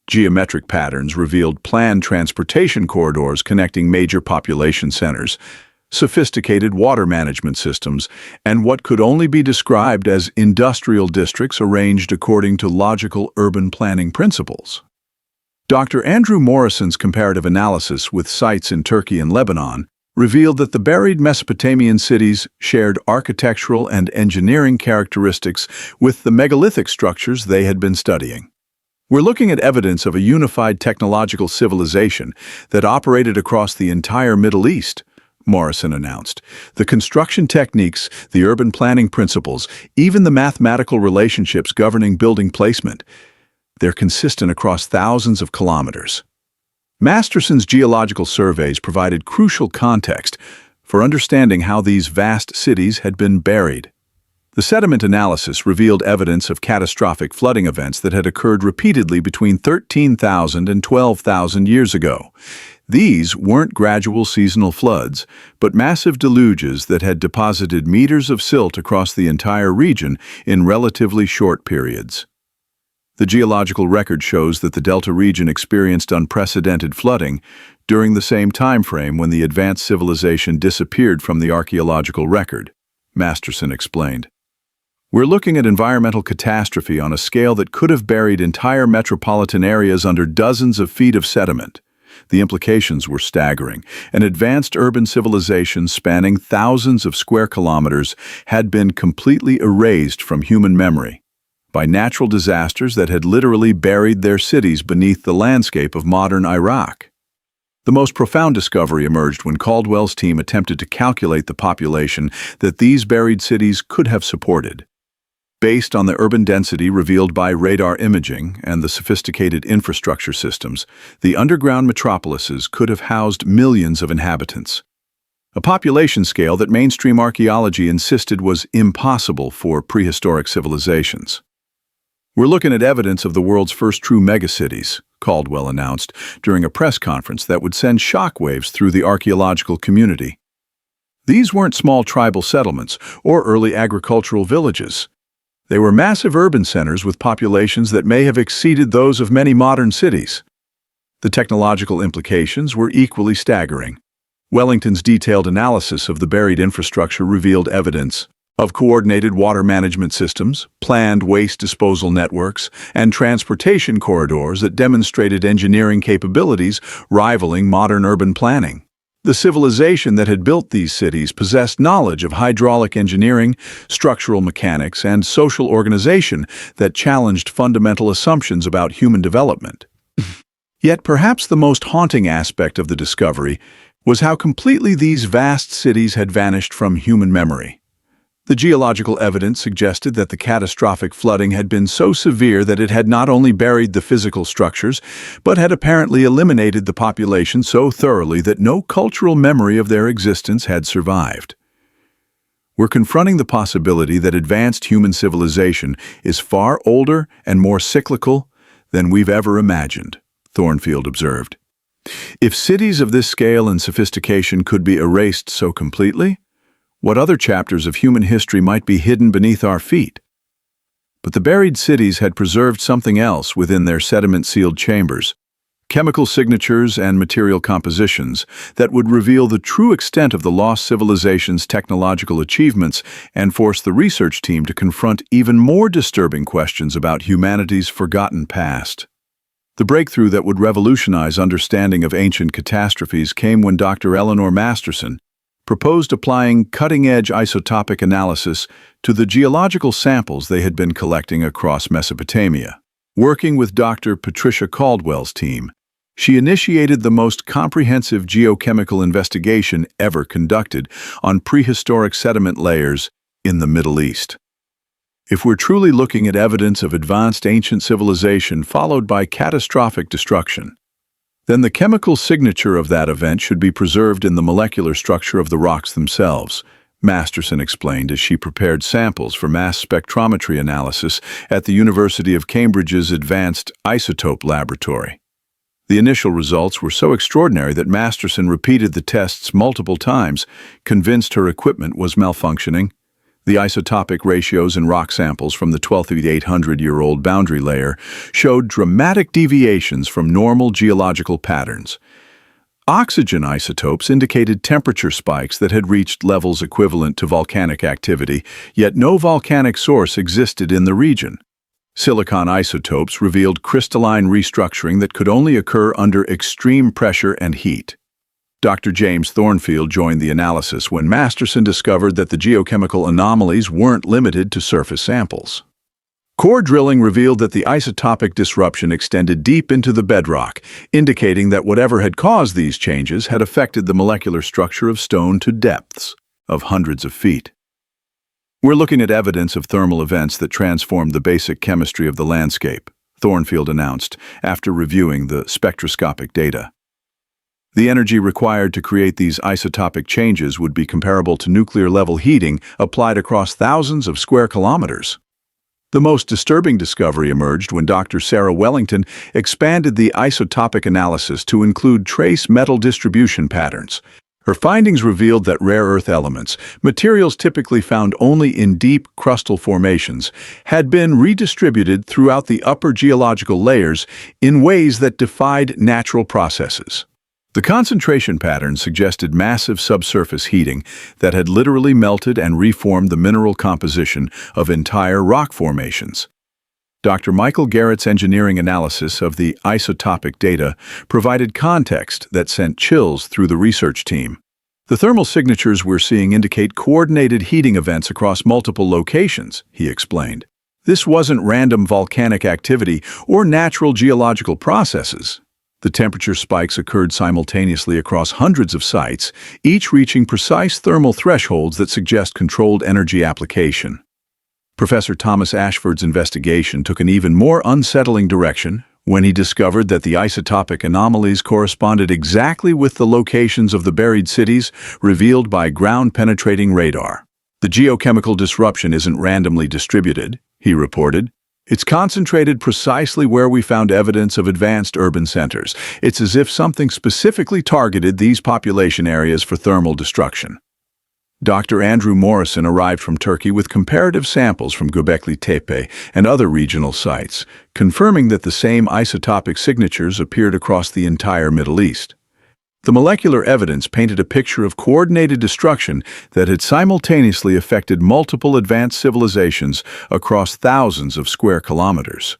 Geometric patterns revealed planned transportation corridors connecting major population centers, sophisticated water management systems, and what could only be described as industrial districts arranged according to logical urban planning principles. Dr. Andrew Morrison's comparative analysis with sites in Turkey and Lebanon revealed that the buried Mesopotamian cities shared architectural and engineering characteristics with the megalithic structures they had been studying. We're looking at evidence of a unified technological civilization that operated across the entire Middle East, Morrison announced. The construction techniques, the urban planning principles, even the mathematical relationships governing building placement, they're consistent across thousands of kilometers. Masterson's geological surveys provided crucial context for understanding how these vast cities had been buried. The sediment analysis revealed evidence of catastrophic flooding events that had occurred repeatedly between 13,000 and 12,000 years ago. These weren't gradual seasonal floods, but massive deluges that had deposited meters of silt across the entire region in relatively short periods. The geological record shows that the Delta region experienced unprecedented flooding during the same time frame when the advanced civilization disappeared from the archaeological record, Masterson explained. We're looking at environmental catastrophe on a scale that could have buried entire metropolitan areas under dozens of feet of sediment. The implications were staggering. An advanced urban civilization spanning thousands of square kilometers had been completely erased from human memory by natural disasters that had literally buried their cities beneath the landscape of modern Iraq. The most profound discovery emerged when Caldwell's team attempted to calculate the population that these buried cities could have supported. Based on the urban density revealed by radar imaging and the sophisticated infrastructure systems, the underground metropolises could have housed millions of inhabitants. A population scale that mainstream archaeology insisted was impossible for prehistoric civilizations. "We're looking at evidence of the world's first true megacities," Caldwell announced during a press conference that would send shockwaves through the archaeological community. These weren't small tribal settlements or early agricultural villages. They were massive urban centers with populations that may have exceeded those of many modern cities. The technological implications were equally staggering. Wellington's detailed analysis of the buried infrastructure revealed evidence of coordinated water management systems, planned waste disposal networks, and transportation corridors that demonstrated engineering capabilities rivaling modern urban planning. The civilization that had built these cities possessed knowledge of hydraulic engineering, structural mechanics, and social organization that challenged fundamental assumptions about human development. Yet perhaps the most haunting aspect of the discovery was how completely these vast cities had vanished from human memory. The geological evidence suggested that the catastrophic flooding had been so severe that it had not only buried the physical structures, but had apparently eliminated the population so thoroughly that no cultural memory of their existence had survived. We're confronting the possibility that advanced human civilization is far older and more cyclical than we've ever imagined, Thornfield observed. If cities of this scale and sophistication could be erased so completely, what other chapters of human history might be hidden beneath our feet? But the buried cities had preserved something else within their sediment-sealed chambers, chemical signatures and material compositions that would reveal the true extent of the lost civilization's technological achievements and force the research team to confront even more disturbing questions about humanity's forgotten past. The breakthrough that would revolutionize understanding of ancient catastrophes came when Dr. Eleanor Masterson proposed applying cutting-edge isotopic analysis to the geological samples they had been collecting across Mesopotamia. Working with Dr. Patricia Caldwell's team, she initiated the most comprehensive geochemical investigation ever conducted on prehistoric sediment layers in the Middle East. If we're truly looking at evidence of advanced ancient civilization followed by catastrophic destruction, then the chemical signature of that event should be preserved in the molecular structure of the rocks themselves, Masterson explained as she prepared samples for mass spectrometry analysis at the University of Cambridge's Advanced Isotope Laboratory. The initial results were so extraordinary that Masterson repeated the tests multiple times, convinced her equipment was malfunctioning. The isotopic ratios in rock samples from the 12,800-year-old boundary layer showed dramatic deviations from normal geological patterns. Oxygen isotopes indicated temperature spikes that had reached levels equivalent to volcanic activity, yet no volcanic source existed in the region. Silicon isotopes revealed crystalline restructuring that could only occur under extreme pressure and heat. Dr. James Thornfield joined the analysis when Masterson discovered that the geochemical anomalies weren't limited to surface samples. Core drilling revealed that the isotopic disruption extended deep into the bedrock, indicating that whatever had caused these changes had affected the molecular structure of stone to depths of hundreds of feet. "We're looking at evidence of thermal events that transformed the basic chemistry of the landscape," Thornfield announced after reviewing the spectroscopic data. The energy required to create these isotopic changes would be comparable to nuclear-level heating applied across thousands of square kilometers. The most disturbing discovery emerged when Dr. Sarah Wellington expanded the isotopic analysis to include trace metal distribution patterns. Her findings revealed that rare earth elements, materials typically found only in deep crustal formations, had been redistributed throughout the upper geological layers in ways that defied natural processes. The concentration pattern suggested massive subsurface heating that had literally melted and reformed the mineral composition of entire rock formations. Dr. Michael Garrett's engineering analysis of the isotopic data provided context that sent chills through the research team. The thermal signatures we're seeing indicate coordinated heating events across multiple locations, he explained. This wasn't random volcanic activity or natural geological processes. The temperature spikes occurred simultaneously across hundreds of sites, each reaching precise thermal thresholds that suggest controlled energy application. Professor Thomas Ashford's investigation took an even more unsettling direction when he discovered that the isotopic anomalies corresponded exactly with the locations of the buried cities revealed by ground-penetrating radar. The geochemical disruption isn't randomly distributed, he reported. It's concentrated precisely where we found evidence of advanced urban centers. It's as if something specifically targeted these population areas for thermal destruction. Dr. Andrew Morrison arrived from Turkey with comparative samples from Göbekli Tepe and other regional sites, confirming that the same isotopic signatures appeared across the entire Middle East. The molecular evidence painted a picture of coordinated destruction that had simultaneously affected multiple advanced civilizations across thousands of square kilometers.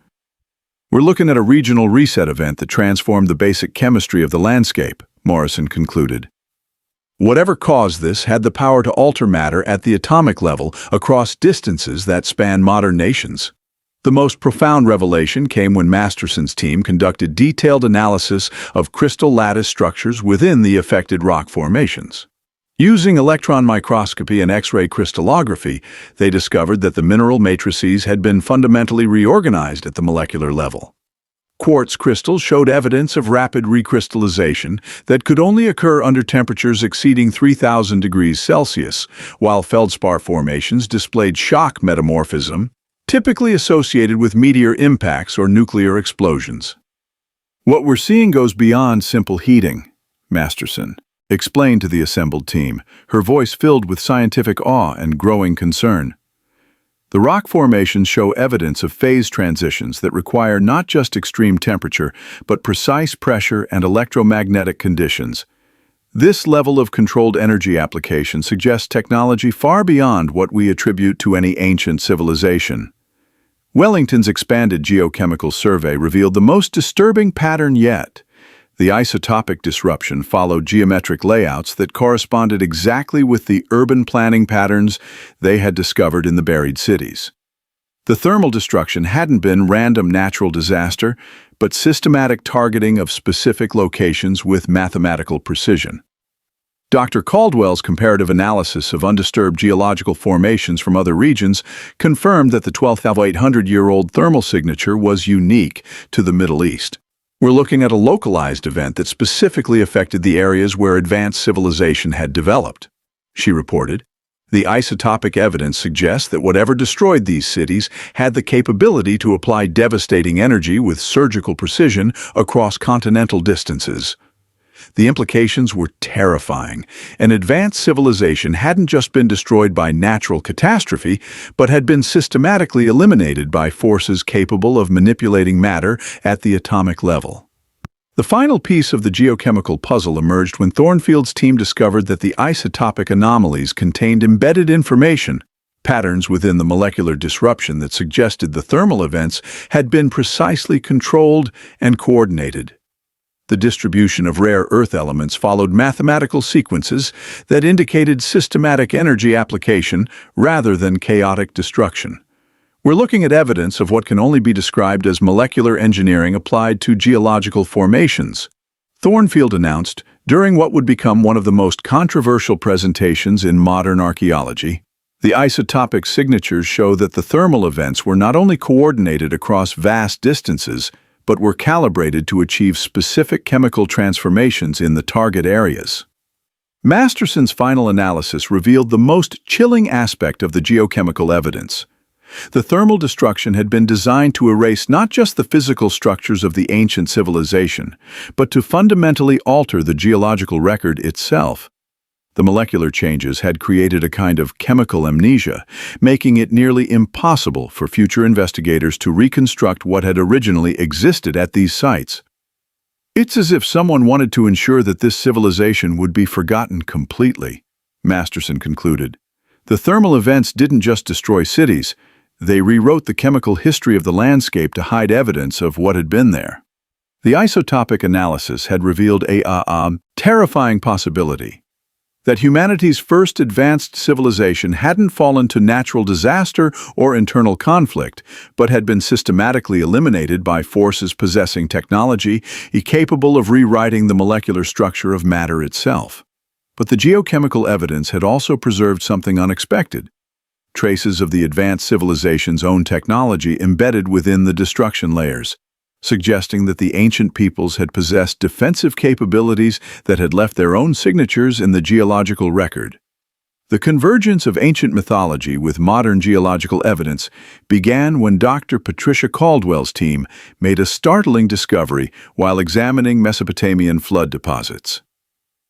We're looking at a regional reset event that transformed the basic chemistry of the landscape, Morrison concluded. Whatever caused this had the power to alter matter at the atomic level across distances that span modern nations. The most profound revelation came when Masterson's team conducted detailed analysis of crystal lattice structures within the affected rock formations. Using electron microscopy and X-ray crystallography, they discovered that the mineral matrices had been fundamentally reorganized at the molecular level. Quartz crystals showed evidence of rapid recrystallization that could only occur under temperatures exceeding 3,000 degrees Celsius, while feldspar formations displayed shock metamorphism, typically associated with meteor impacts or nuclear explosions. What we're seeing goes beyond simple heating, Masterson explained to the assembled team, her voice filled with scientific awe and growing concern. The rock formations show evidence of phase transitions that require not just extreme temperature, but precise pressure and electromagnetic conditions. This level of controlled energy application suggests technology far beyond what we attribute to any ancient civilization. Wellington's expanded geochemical survey revealed the most disturbing pattern yet. The isotopic disruption followed geometric layouts that corresponded exactly with the urban planning patterns they had discovered in the buried cities. The thermal destruction hadn't been random natural disaster, but systematic targeting of specific locations with mathematical precision. Dr. Caldwell's comparative analysis of undisturbed geological formations from other regions confirmed that the 12,800-year-old thermal signature was unique to the Middle East. We're looking at a localized event that specifically affected the areas where advanced civilization had developed, she reported. The isotopic evidence suggests that whatever destroyed these cities had the capability to apply devastating energy with surgical precision across continental distances. The implications were terrifying. An advanced civilization hadn't just been destroyed by natural catastrophe, but had been systematically eliminated by forces capable of manipulating matter at the atomic level. The final piece of the geochemical puzzle emerged when Thornfield's team discovered that the isotopic anomalies contained embedded information, patterns within the molecular disruption that suggested the thermal events had been precisely controlled and coordinated. The distribution of rare earth elements followed mathematical sequences that indicated systematic energy application rather than chaotic destruction. We're looking at evidence of what can only be described as molecular engineering applied to geological formations, Thornfield announced during what would become one of the most controversial presentations in modern archaeology. The isotopic signatures show that the thermal events were not only coordinated across vast distances, but were calibrated to achieve specific chemical transformations in the target areas. Masterson's final analysis revealed the most chilling aspect of the geochemical evidence. The thermal destruction had been designed to erase not just the physical structures of the ancient civilization, but to fundamentally alter the geological record itself. The molecular changes had created a kind of chemical amnesia, making it nearly impossible for future investigators to reconstruct what had originally existed at these sites. It's as if someone wanted to ensure that this civilization would be forgotten completely, Masterson concluded. The thermal events didn't just destroy cities, They rewrote the chemical history of the landscape to hide evidence of what had been there. The isotopic analysis had revealed a terrifying possibility: that humanity's first advanced civilization hadn't fallen to natural disaster or internal conflict, but had been systematically eliminated by forces possessing technology capable of rewriting the molecular structure of matter itself. But the geochemical evidence had also preserved something unexpected: traces of the advanced civilization's own technology embedded within the destruction layers, suggesting that the ancient peoples had possessed defensive capabilities that had left their own signatures in the geological record. The convergence of ancient mythology with modern geological evidence began when Dr. Patricia Caldwell's team made a startling discovery while examining Mesopotamian flood deposits.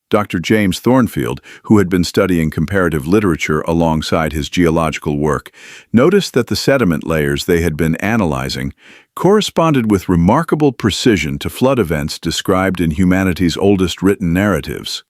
Dr. James Thornfield, who had been studying comparative literature alongside his geological work, noticed that the sediment layers they had been analyzing corresponded with remarkable precision to flood events described in humanity's oldest written narratives.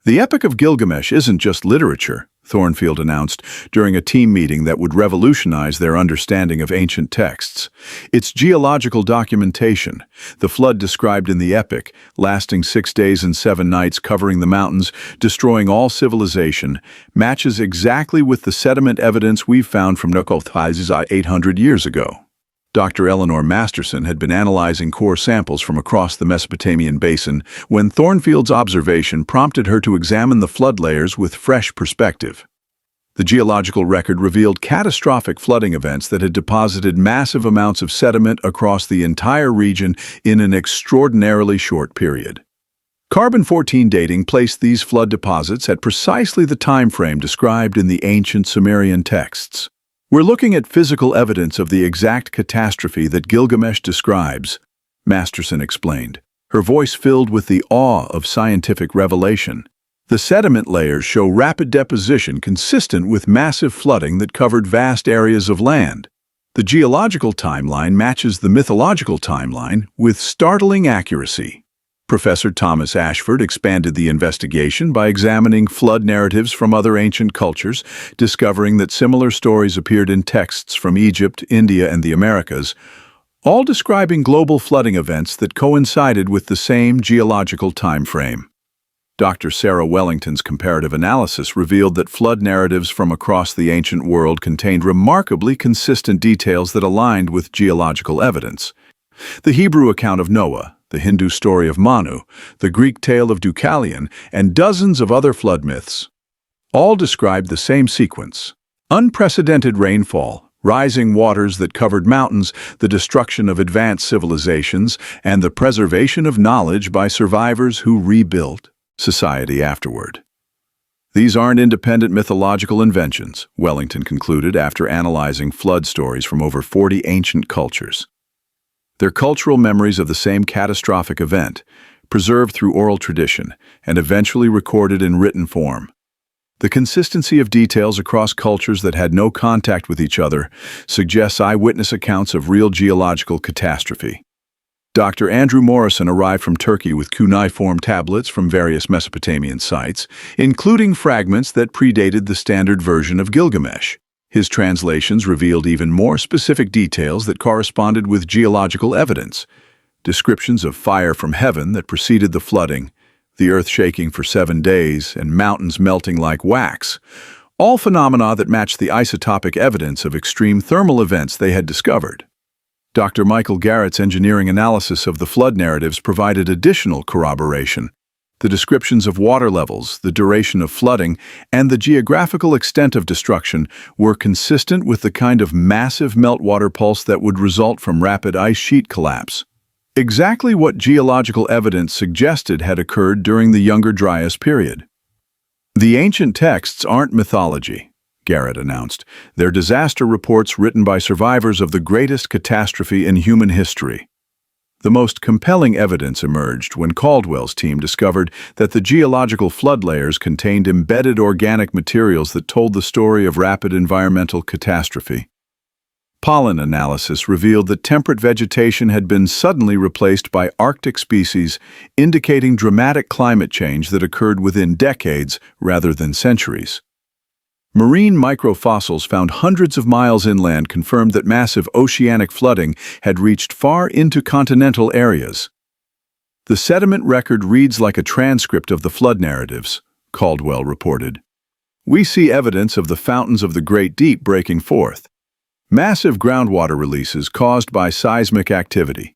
"The Epic of Gilgamesh isn't just literature," Thornfield announced during a team meeting that would revolutionize their understanding of ancient texts. "It's geological documentation. The flood described in the epic, lasting 6 days and 7 nights covering the mountains, destroying all civilization, matches exactly with the sediment evidence we've found from Mesopotamia 800 years ago." Dr. Eleanor Masterson had been analyzing core samples from across the Mesopotamian basin when Thornfield's observation prompted her to examine the flood layers with fresh perspective. The geological record revealed catastrophic flooding events that had deposited massive amounts of sediment across the entire region in an extraordinarily short period. Carbon-14 dating placed these flood deposits at precisely the time frame described in the ancient Sumerian texts. "We're looking at physical evidence of the exact catastrophe that Gilgamesh describes," Masterson explained, her voice filled with the awe of scientific revelation. "The sediment layers show rapid deposition consistent with massive flooding that covered vast areas of land. The geological timeline matches the mythological timeline with startling accuracy." Professor Thomas Ashford expanded the investigation by examining flood narratives from other ancient cultures, discovering that similar stories appeared in texts from Egypt, India, and the Americas, all describing global flooding events that coincided with the same geological time frame. Dr. Sarah Wellington's comparative analysis revealed that flood narratives from across the ancient world contained remarkably consistent details that aligned with geological evidence. The Hebrew account of Noah, the Hindu story of Manu, the Greek tale of Deucalion, and dozens of other flood myths all described the same sequence: unprecedented rainfall, rising waters that covered mountains, the destruction of advanced civilizations, and the preservation of knowledge by survivors who rebuilt society afterward. "These aren't independent mythological inventions," Wellington concluded after analyzing flood stories from over 40 ancient cultures. "They're cultural memories of the same catastrophic event, preserved through oral tradition and eventually recorded in written form. The consistency of details across cultures that had no contact with each other suggests eyewitness accounts of real geological catastrophe." Dr. Andrew Morrison arrived from Turkey with cuneiform tablets from various Mesopotamian sites, including fragments that predated the standard version of Gilgamesh. His translations revealed even more specific details that corresponded with geological evidence: descriptions of fire from heaven that preceded the flooding, the earth shaking for 7 days, and mountains melting like wax, all phenomena that matched the isotopic evidence of extreme thermal events they had discovered. Dr. Michael Garrett's engineering analysis of the flood narratives provided additional corroboration. The descriptions of water levels, the duration of flooding, and the geographical extent of destruction were consistent with the kind of massive meltwater pulse that would result from rapid ice sheet collapse. Exactly what geological evidence suggested had occurred during the Younger Dryas period. "The ancient texts aren't mythology," Garrett announced. "They're disaster reports written by survivors of the greatest catastrophe in human history." The most compelling evidence emerged when Caldwell's team discovered that the geological flood layers contained embedded organic materials that told the story of rapid environmental catastrophe. Pollen analysis revealed that temperate vegetation had been suddenly replaced by Arctic species, indicating dramatic climate change that occurred within decades rather than centuries. Marine microfossils found hundreds of miles inland confirmed that massive oceanic flooding had reached far into continental areas. The sediment record reads like a transcript of the flood narratives, Caldwell reported. We see evidence of the fountains of the Great Deep breaking forth. Massive groundwater releases caused by seismic activity.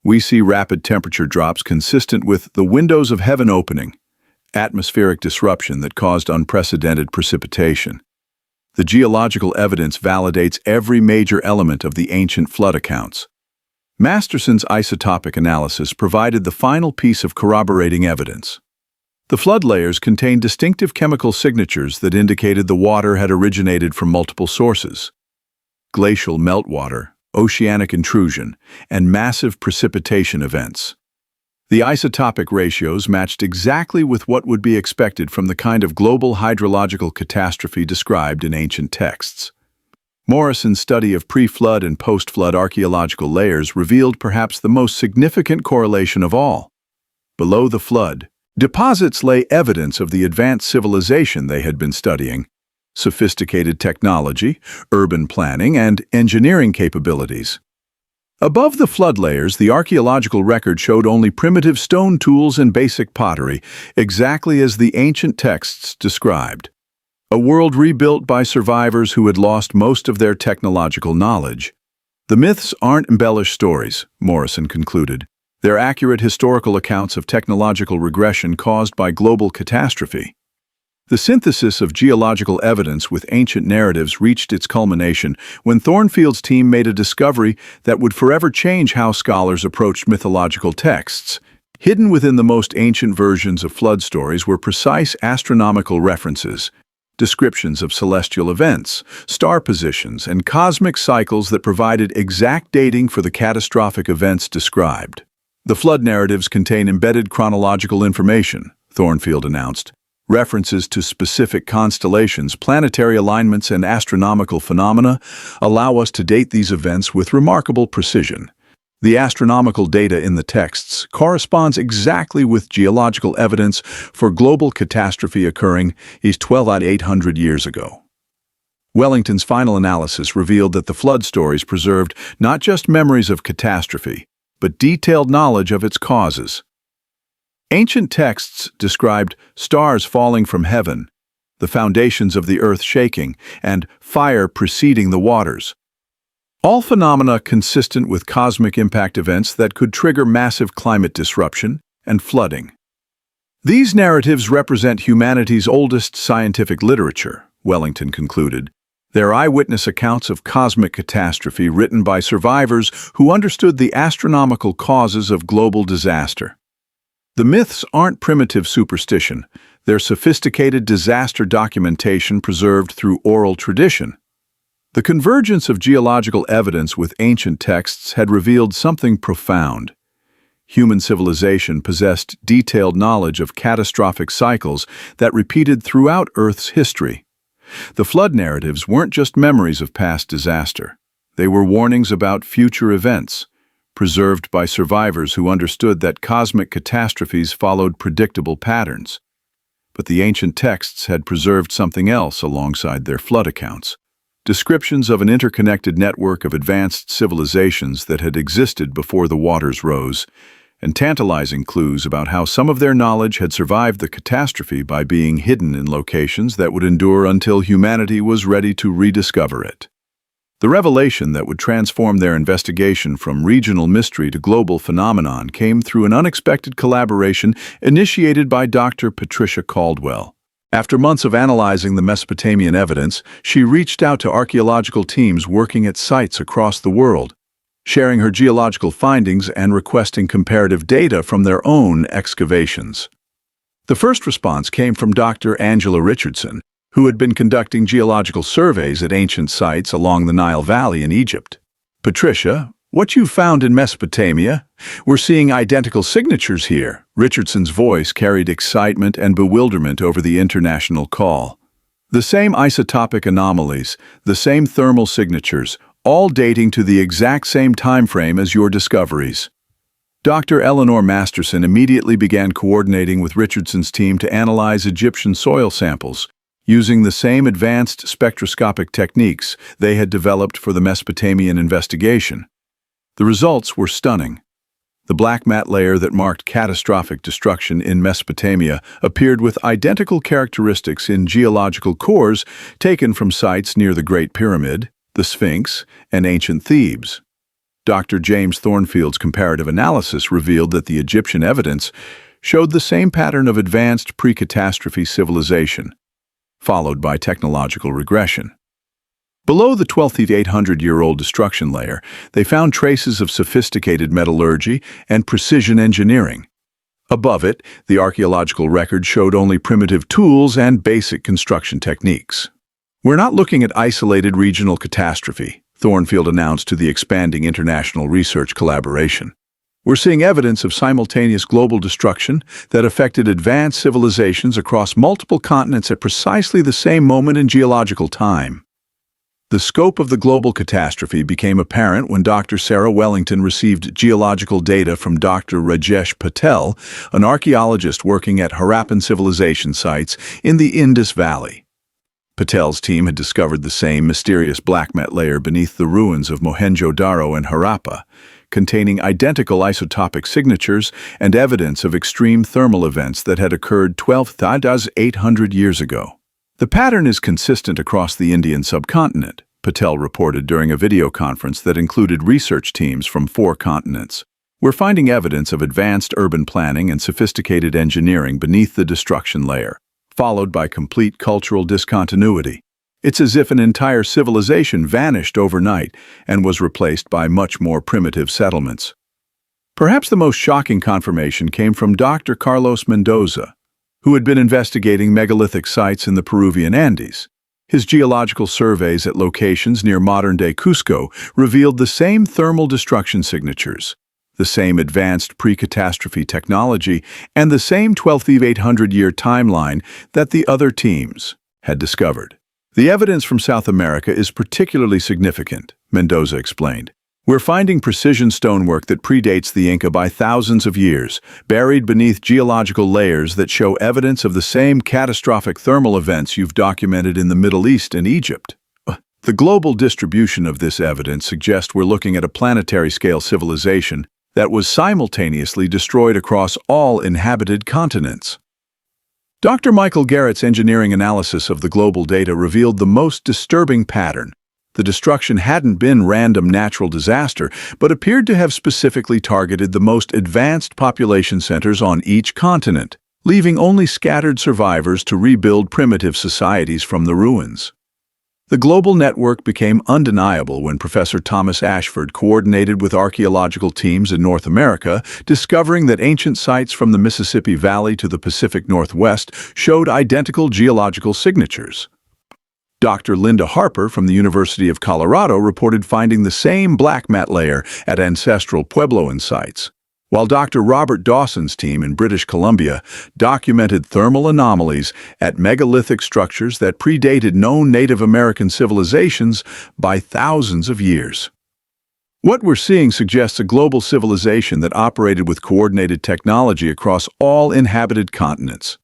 We see rapid temperature drops consistent with the windows of heaven opening, atmospheric disruption that caused unprecedented precipitation. The geological evidence validates every major element of the ancient flood accounts. Masterson's isotopic analysis provided the final piece of corroborating evidence. The flood layers contained distinctive chemical signatures that indicated the water had originated from multiple sources: glacial meltwater, oceanic intrusion, and massive precipitation events. The isotopic ratios matched exactly with what would be expected from the kind of global hydrological catastrophe described in ancient texts. Morrison's study of pre-flood and post-flood archaeological layers revealed perhaps the most significant correlation of all. Below the flood, deposits lay evidence of the advanced civilization they had been studying: sophisticated technology, urban planning, and engineering capabilities. Above the flood layers, the archaeological record showed only primitive stone tools and basic pottery, exactly as the ancient texts described. A world rebuilt by survivors who had lost most of their technological knowledge. The myths aren't embellished stories, Morrison concluded. They're accurate historical accounts of technological regression caused by global catastrophe. The synthesis of geological evidence with ancient narratives reached its culmination when Thornfield's team made a discovery that would forever change how scholars approached mythological texts. Hidden within the most ancient versions of flood stories were precise astronomical references, descriptions of celestial events, star positions, and cosmic cycles that provided exact dating for the catastrophic events described. The flood narratives contain embedded chronological information, Thornfield announced. References to specific constellations, planetary alignments, and astronomical phenomena allow us to date these events with remarkable precision. The astronomical data in the texts corresponds exactly with geological evidence for global catastrophe occurring 12,800 years ago. Wellington's final analysis revealed that the flood stories preserved not just memories of catastrophe, but detailed knowledge of its causes. Ancient texts described stars falling from heaven, the foundations of the earth shaking, and fire preceding the waters. All phenomena consistent with cosmic impact events that could trigger massive climate disruption and flooding. These narratives represent humanity's oldest scientific literature, Wellington concluded. They're eyewitness accounts of cosmic catastrophe written by survivors who understood the astronomical causes of global disaster. The myths aren't primitive superstition, they're sophisticated disaster documentation preserved through oral tradition. The convergence of geological evidence with ancient texts had revealed something profound. Human civilization possessed detailed knowledge of catastrophic cycles that repeated throughout Earth's history. The flood narratives weren't just memories of past disaster. They were warnings about future events, preserved by survivors who understood that cosmic catastrophes followed predictable patterns. But the ancient texts had preserved something else alongside their flood accounts: descriptions of an interconnected network of advanced civilizations that had existed before the waters rose, and tantalizing clues about how some of their knowledge had survived the catastrophe by being hidden in locations that would endure until humanity was ready to rediscover it. The revelation that would transform their investigation from regional mystery to global phenomenon came through an unexpected collaboration initiated by Dr. Patricia Caldwell. After months of analyzing the Mesopotamian evidence, she reached out to archaeological teams working at sites across the world, sharing her geological findings and requesting comparative data from their own excavations. The first response came from Dr. Angela Richardson, who had been conducting geological surveys at ancient sites along the Nile Valley in Egypt. "Patricia, what you found in Mesopotamia? We're seeing identical signatures here." Richardson's voice carried excitement and bewilderment over the international call. "The same isotopic anomalies, the same thermal signatures, all dating to the exact same time frame as your discoveries." Dr. Eleanor Masterson immediately began coordinating with Richardson's team to analyze Egyptian soil samples, using the same advanced spectroscopic techniques they had developed for the Mesopotamian investigation. The results were stunning. The black mat layer that marked catastrophic destruction in Mesopotamia appeared with identical characteristics in geological cores taken from sites near the Great Pyramid, the Sphinx, and ancient Thebes. Dr. James Thornfield's comparative analysis revealed that the Egyptian evidence showed the same pattern of advanced pre-catastrophe civilization, followed by technological regression. Below the 12,800-year-old destruction layer, they found traces of sophisticated metallurgy and precision engineering. Above it, the archaeological record showed only primitive tools and basic construction techniques. "We're not looking at isolated regional catastrophe," Thornfield announced to the expanding international research collaboration. "We're seeing evidence of simultaneous global destruction that affected advanced civilizations across multiple continents at precisely the same moment in geological time." The scope of the global catastrophe became apparent when Dr. Sarah Wellington received geological data from Dr. Rajesh Patel, an archaeologist working at Harappan civilization sites in the Indus Valley. Patel's team had discovered the same mysterious black mat layer beneath the ruins of Mohenjo-Daro and Harappa, containing identical isotopic signatures and evidence of extreme thermal events that had occurred 12,800 years ago. "The pattern is consistent across the Indian subcontinent," Patel reported during a video conference that included research teams from 4 continents. "We're finding evidence of advanced urban planning and sophisticated engineering beneath the destruction layer, followed by complete cultural discontinuity. It's as if an entire civilization vanished overnight and was replaced by much more primitive settlements." Perhaps the most shocking confirmation came from Dr. Carlos Mendoza, who had been investigating megalithic sites in the Peruvian Andes. His geological surveys at locations near modern-day Cusco revealed the same thermal destruction signatures, the same advanced pre-catastrophe technology, and the same 12,800-year timeline that the other teams had discovered. "The evidence from South America is particularly significant," Mendoza explained. "We're finding precision stonework that predates the Inca by thousands of years, buried beneath geological layers that show evidence of the same catastrophic thermal events you've documented in the Middle East and Egypt." The global distribution of this evidence suggests we're looking at a planetary-scale civilization that was simultaneously destroyed across all inhabited continents. Dr. Michael Garrett's engineering analysis of the global data revealed the most disturbing pattern. The destruction hadn't been random natural disaster, but appeared to have specifically targeted the most advanced population centers on each continent, leaving only scattered survivors to rebuild primitive societies from the ruins. The global network became undeniable when Professor Thomas Ashford coordinated with archaeological teams in North America, discovering that ancient sites from the Mississippi Valley to the Pacific Northwest showed identical geological signatures. Dr. Linda Harper from the University of Colorado reported finding the same black mat layer at ancestral Puebloan sites, while Dr. Robert Dawson's team in British Columbia documented thermal anomalies at megalithic structures that predated known Native American civilizations by thousands of years. What we're seeing suggests a global civilization that operated with coordinated technology across all inhabited continents,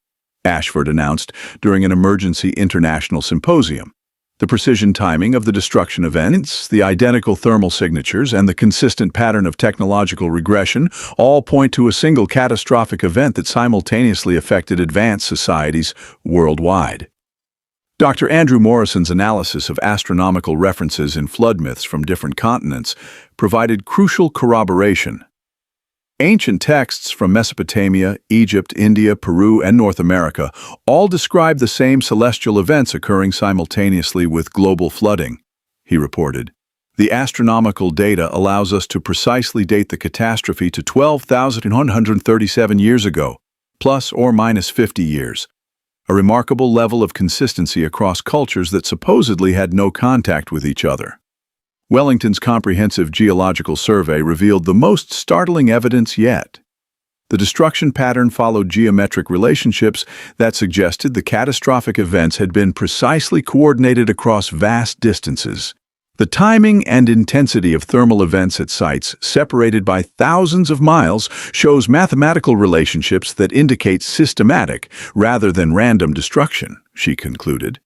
Ashford announced during an emergency international symposium. The precision timing of the destruction events, the identical thermal signatures, and the consistent pattern of technological regression all point to a single catastrophic event that simultaneously affected advanced societies worldwide. Dr. Andrew Morrison's analysis of astronomical references in flood myths from different continents provided crucial corroboration. Ancient texts from Mesopotamia, Egypt, India, Peru, and North America all describe the same celestial events occurring simultaneously with global flooding, he reported. The astronomical data allows us to precisely date the catastrophe to 12,137 years ago, plus or minus 50 years, a remarkable level of consistency across cultures that supposedly had no contact with each other. Wellington's comprehensive geological survey revealed the most startling evidence yet. The destruction pattern followed geometric relationships that suggested the catastrophic events had been precisely coordinated across vast distances. The timing and intensity of thermal events at sites separated by thousands of miles shows mathematical relationships that indicate systematic rather than random destruction, she concluded.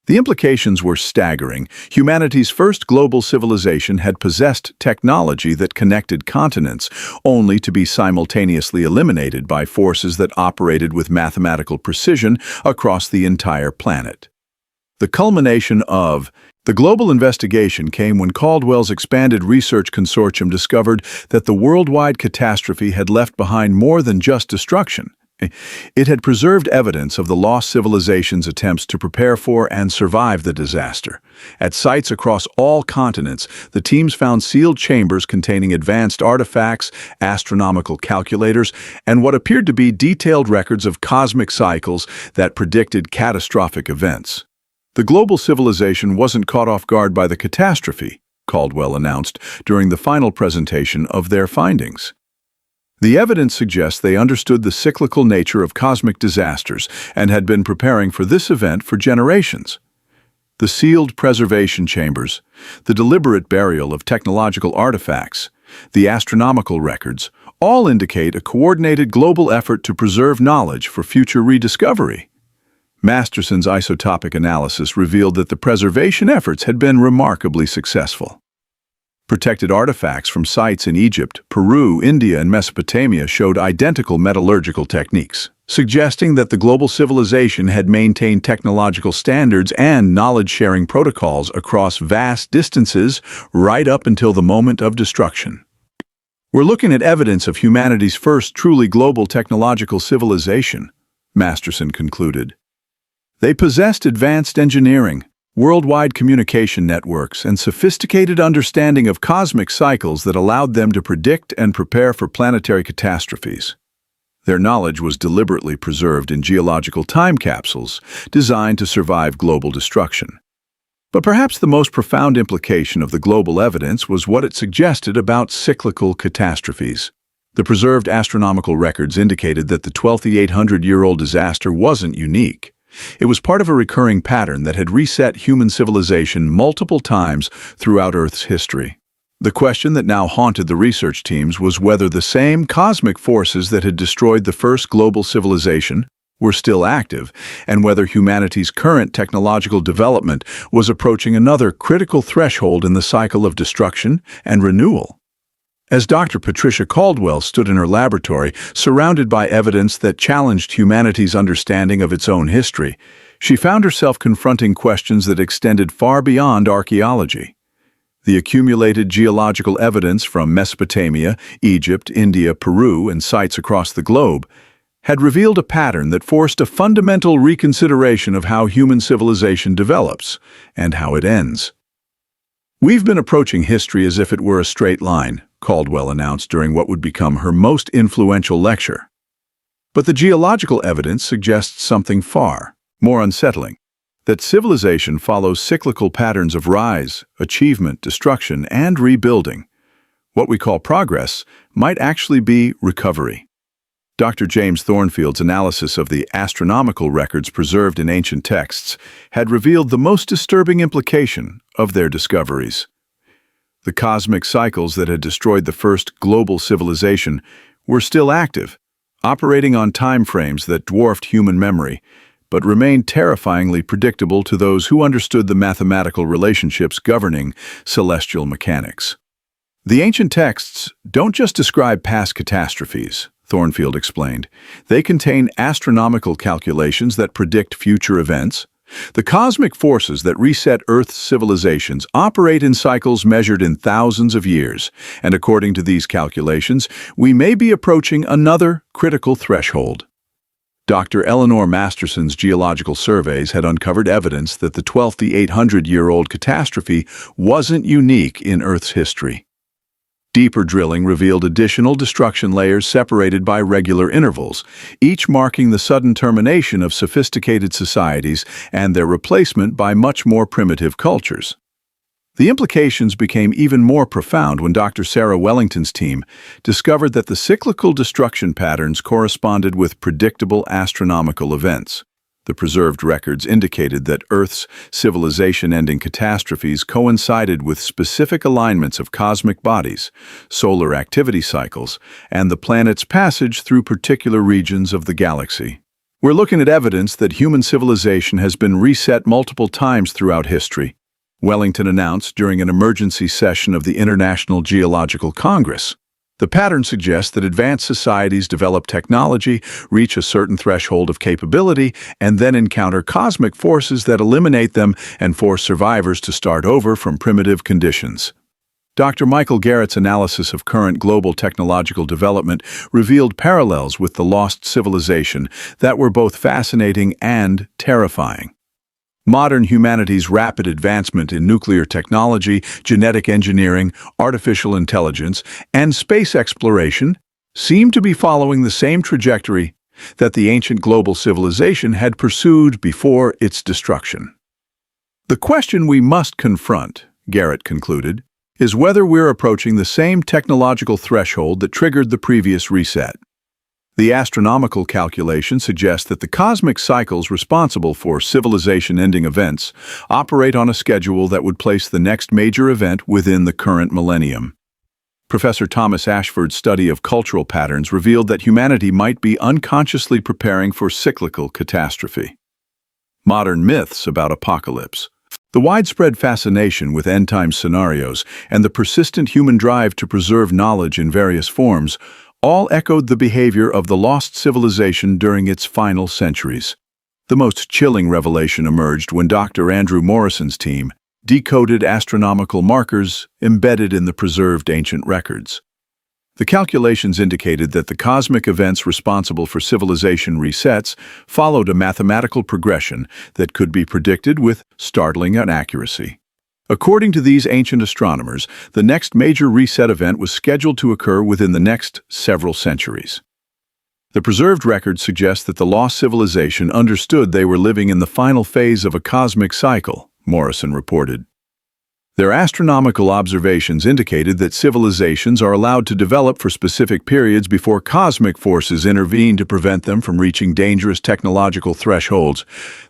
The implications were staggering. Humanity's first global civilization had possessed technology that connected continents, only to be simultaneously eliminated by forces that operated with mathematical precision across the entire planet. The culmination of the global investigation came when Caldwell's expanded research consortium discovered that the worldwide catastrophe had left behind more than just destruction. It had preserved evidence of the lost civilization's attempts to prepare for and survive the disaster. At sites across all continents, the teams found sealed chambers containing advanced artifacts, astronomical calculators, and what appeared to be detailed records of cosmic cycles that predicted catastrophic events. The global civilization wasn't caught off guard by the catastrophe, Caldwell announced during the final presentation of their findings. The evidence suggests they understood the cyclical nature of cosmic disasters and had been preparing for this event for generations. The sealed preservation chambers, the deliberate burial of technological artifacts, the astronomical records, all indicate a coordinated global effort to preserve knowledge for future rediscovery. Masterson's isotopic analysis revealed that the preservation efforts had been remarkably successful. Protected artifacts from sites in Egypt, Peru, India, and Mesopotamia showed identical metallurgical techniques, suggesting that the global civilization had maintained technological standards and knowledge-sharing protocols across vast distances right up until the moment of destruction. We're looking at evidence of humanity's first truly global technological civilization, Masterson concluded. They possessed advanced engineering, worldwide communication networks, and sophisticated understanding of cosmic cycles that allowed them to predict and prepare for planetary catastrophes. Their knowledge was deliberately preserved in geological time capsules designed to survive global destruction. But perhaps the most profound implication of the global evidence was what it suggested about cyclical catastrophes. The preserved astronomical records indicated that the 12,800-year-old disaster wasn't unique. It was part of a recurring pattern that had reset human civilization multiple times throughout Earth's history. The question that now haunted the research teams was whether the same cosmic forces that had destroyed the first global civilization were still active, and whether humanity's current technological development was approaching another critical threshold in the cycle of destruction and renewal. As Dr. Patricia Caldwell stood in her laboratory, surrounded by evidence that challenged humanity's understanding of its own history, she found herself confronting questions that extended far beyond archaeology. The accumulated geological evidence from Mesopotamia, Egypt, India, Peru, and sites across the globe had revealed a pattern that forced a fundamental reconsideration of how human civilization develops and how it ends. "We've been approaching history as if it were a straight line," Caldwell announced during what would become her most influential lecture. But the geological evidence suggests something far more unsettling, that civilization follows cyclical patterns of rise, achievement, destruction, and rebuilding. What we call progress might actually be recovery. Dr. James Thornfield's analysis of the astronomical records preserved in ancient texts had revealed the most disturbing implication of their discoveries. The cosmic cycles that had destroyed the first global civilization were still active, operating on time frames that dwarfed human memory, but remained terrifyingly predictable to those who understood the mathematical relationships governing celestial mechanics. The ancient texts don't just describe past catastrophes, Thornfield explained. They contain astronomical calculations that predict future events. The cosmic forces that reset Earth's civilizations operate in cycles measured in thousands of years, and according to these calculations, we may be approaching another critical threshold. Dr. Eleanor Masterson's geological surveys had uncovered evidence that the 12,800-year-old catastrophe wasn't unique in Earth's history. Deeper drilling revealed additional destruction layers separated by regular intervals, each marking the sudden termination of sophisticated societies and their replacement by much more primitive cultures. The implications became even more profound when Dr. Sarah Wellington's team discovered that the cyclical destruction patterns corresponded with predictable astronomical events. The preserved records indicated that Earth's civilization-ending catastrophes coincided with specific alignments of cosmic bodies, solar activity cycles, and the planet's passage through particular regions of the galaxy. We're looking at evidence that human civilization has been reset multiple times throughout history, Wellington announced during an emergency session of the International Geological Congress. The pattern suggests that advanced societies develop technology, reach a certain threshold of capability, and then encounter cosmic forces that eliminate them and force survivors to start over from primitive conditions. Dr. Michael Garrett's analysis of current global technological development revealed parallels with the lost civilization that were both fascinating and terrifying. Modern humanity's rapid advancement in nuclear technology, genetic engineering, artificial intelligence, and space exploration seem to be following the same trajectory that the ancient global civilization had pursued before its destruction. The question we must confront, Garrett concluded, is whether we're approaching the same technological threshold that triggered the previous reset. The astronomical calculation suggests that the cosmic cycles responsible for civilization-ending events operate on a schedule that would place the next major event within the current millennium. Professor Thomas Ashford's study of cultural patterns revealed that humanity might be unconsciously preparing for cyclical catastrophe. Modern myths about apocalypse, the widespread fascination with end-time scenarios, and the persistent human drive to preserve knowledge in various forms all echoed the behavior of the lost civilization during its final centuries. The most chilling revelation emerged when Dr. Andrew Morrison's team decoded astronomical markers embedded in the preserved ancient records. The calculations indicated that the cosmic events responsible for civilization resets followed a mathematical progression that could be predicted with startling accuracy. According to these ancient astronomers, the next major reset event was scheduled to occur within the next several centuries. The preserved records suggest that the lost civilization understood they were living in the final phase of a cosmic cycle, Morrison reported. Their astronomical observations indicated that civilizations are allowed to develop for specific periods before cosmic forces intervene to prevent them from reaching dangerous technological thresholds.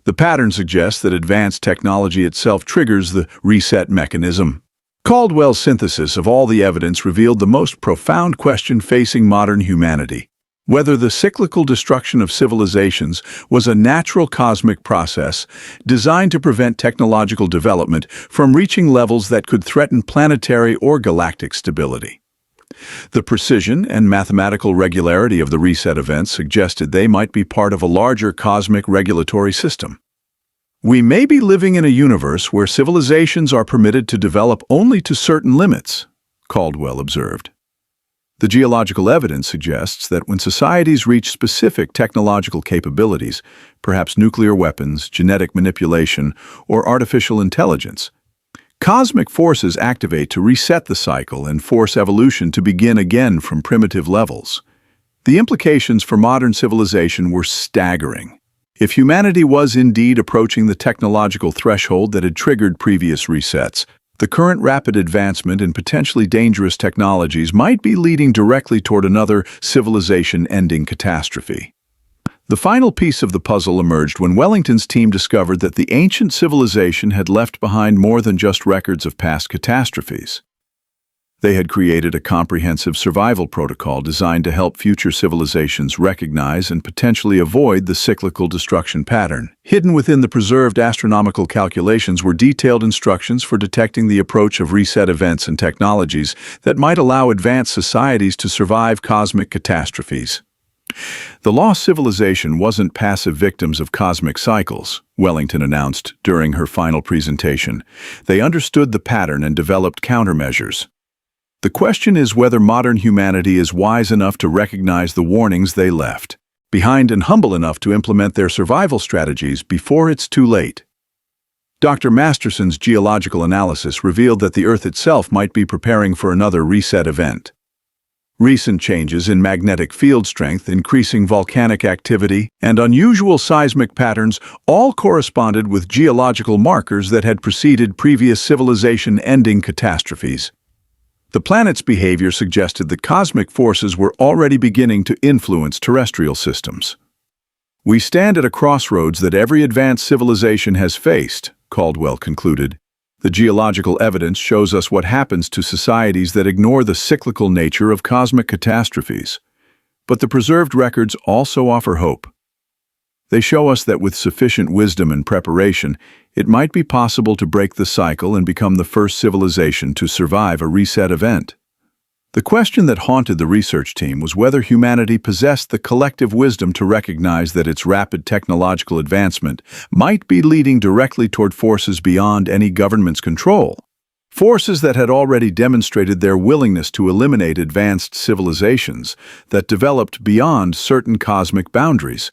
The pattern suggests that advanced technology itself triggers the reset mechanism. Caldwell's synthesis of all the evidence revealed the most profound question facing modern humanity: whether the cyclical destruction of civilizations was a natural cosmic process designed to prevent technological development from reaching levels that could threaten planetary or galactic stability. The precision and mathematical regularity of the reset events suggested they might be part of a larger cosmic regulatory system. We may be living in a universe where civilizations are permitted to develop only to certain limits, Caldwell observed. The geological evidence suggests that when societies reach specific technological capabilities, perhaps nuclear weapons, genetic manipulation, or artificial intelligence, cosmic forces activate to reset the cycle and force evolution to begin again from primitive levels. The implications for modern civilization were staggering. If humanity was indeed approaching the technological threshold that had triggered previous resets, the current rapid advancement in potentially dangerous technologies might be leading directly toward another civilization-ending catastrophe. The final piece of the puzzle emerged when Wellington's team discovered that the ancient civilization had left behind more than just records of past catastrophes. They had created a comprehensive survival protocol designed to help future civilizations recognize and potentially avoid the cyclical destruction pattern. Hidden within the preserved astronomical calculations were detailed instructions for detecting the approach of reset events and technologies that might allow advanced societies to survive cosmic catastrophes. The lost civilization wasn't passive victims of cosmic cycles, Wellington announced during her final presentation. They understood the pattern and developed countermeasures. The question is whether modern humanity is wise enough to recognize the warnings they left behind and humble enough to implement their survival strategies before it's too late. Dr. Masterson's geological analysis revealed that the Earth itself might be preparing for another reset event. Recent changes in magnetic field strength, increasing volcanic activity, and unusual seismic patterns all corresponded with geological markers that had preceded previous civilization-ending catastrophes. The planet's behavior suggested that cosmic forces were already beginning to influence terrestrial systems. We stand at a crossroads that every advanced civilization has faced, Caldwell concluded. The geological evidence shows us what happens to societies that ignore the cyclical nature of cosmic catastrophes. But the preserved records also offer hope. They show us that with sufficient wisdom and preparation, it might be possible to break the cycle and become the first civilization to survive a reset event. The question that haunted the research team was whether humanity possessed the collective wisdom to recognize that its rapid technological advancement might be leading directly toward forces beyond any government's control. Forces that had already demonstrated their willingness to eliminate advanced civilizations that developed beyond certain cosmic boundaries.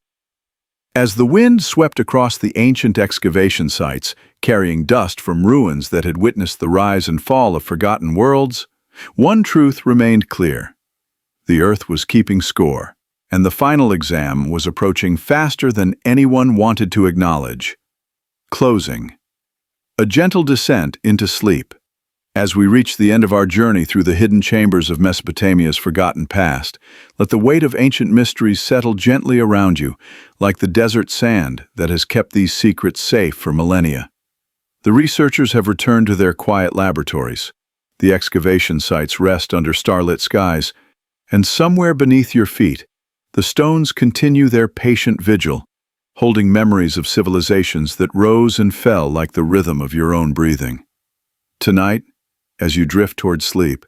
As the wind swept across the ancient excavation sites, carrying dust from ruins that had witnessed the rise and fall of forgotten worlds, one truth remained clear. The Earth was keeping score, and the final exam was approaching faster than anyone wanted to acknowledge. Closing. A gentle descent into sleep. As we reach the end of our journey through the hidden chambers of Mesopotamia's forgotten past, let the weight of ancient mysteries settle gently around you, like the desert sand that has kept these secrets safe for millennia. The researchers have returned to their quiet laboratories. The excavation sites rest under starlit skies, and somewhere beneath your feet, the stones continue their patient vigil, holding memories of civilizations that rose and fell like the rhythm of your own breathing. Tonight, as you drift toward sleep,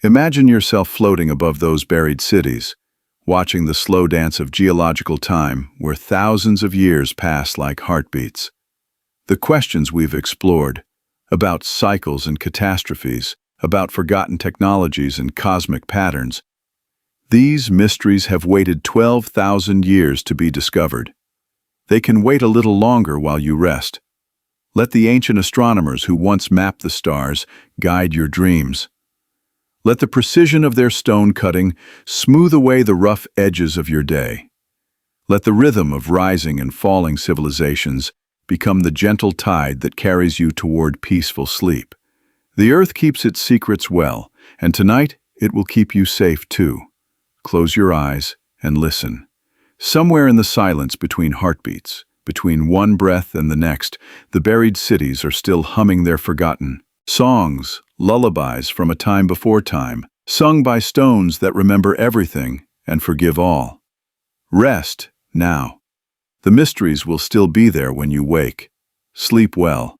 imagine yourself floating above those buried cities, watching the slow dance of geological time where thousands of years pass like heartbeats. The questions we've explored, about cycles and catastrophes, about forgotten technologies and cosmic patterns, these mysteries have waited 12,000 years to be discovered. They can wait a little longer while you rest. Let the ancient astronomers who once mapped the stars guide your dreams. Let the precision of their stone cutting smooth away the rough edges of your day. Let the rhythm of rising and falling civilizations become the gentle tide that carries you toward peaceful sleep. The Earth keeps its secrets well, and tonight it will keep you safe too. Close your eyes and listen. Somewhere in the silence between heartbeats, between one breath and the next, the buried cities are still humming their forgotten songs, lullabies from a time before time, sung by stones that remember everything and forgive all. Rest now. The mysteries will still be there when you wake. Sleep well.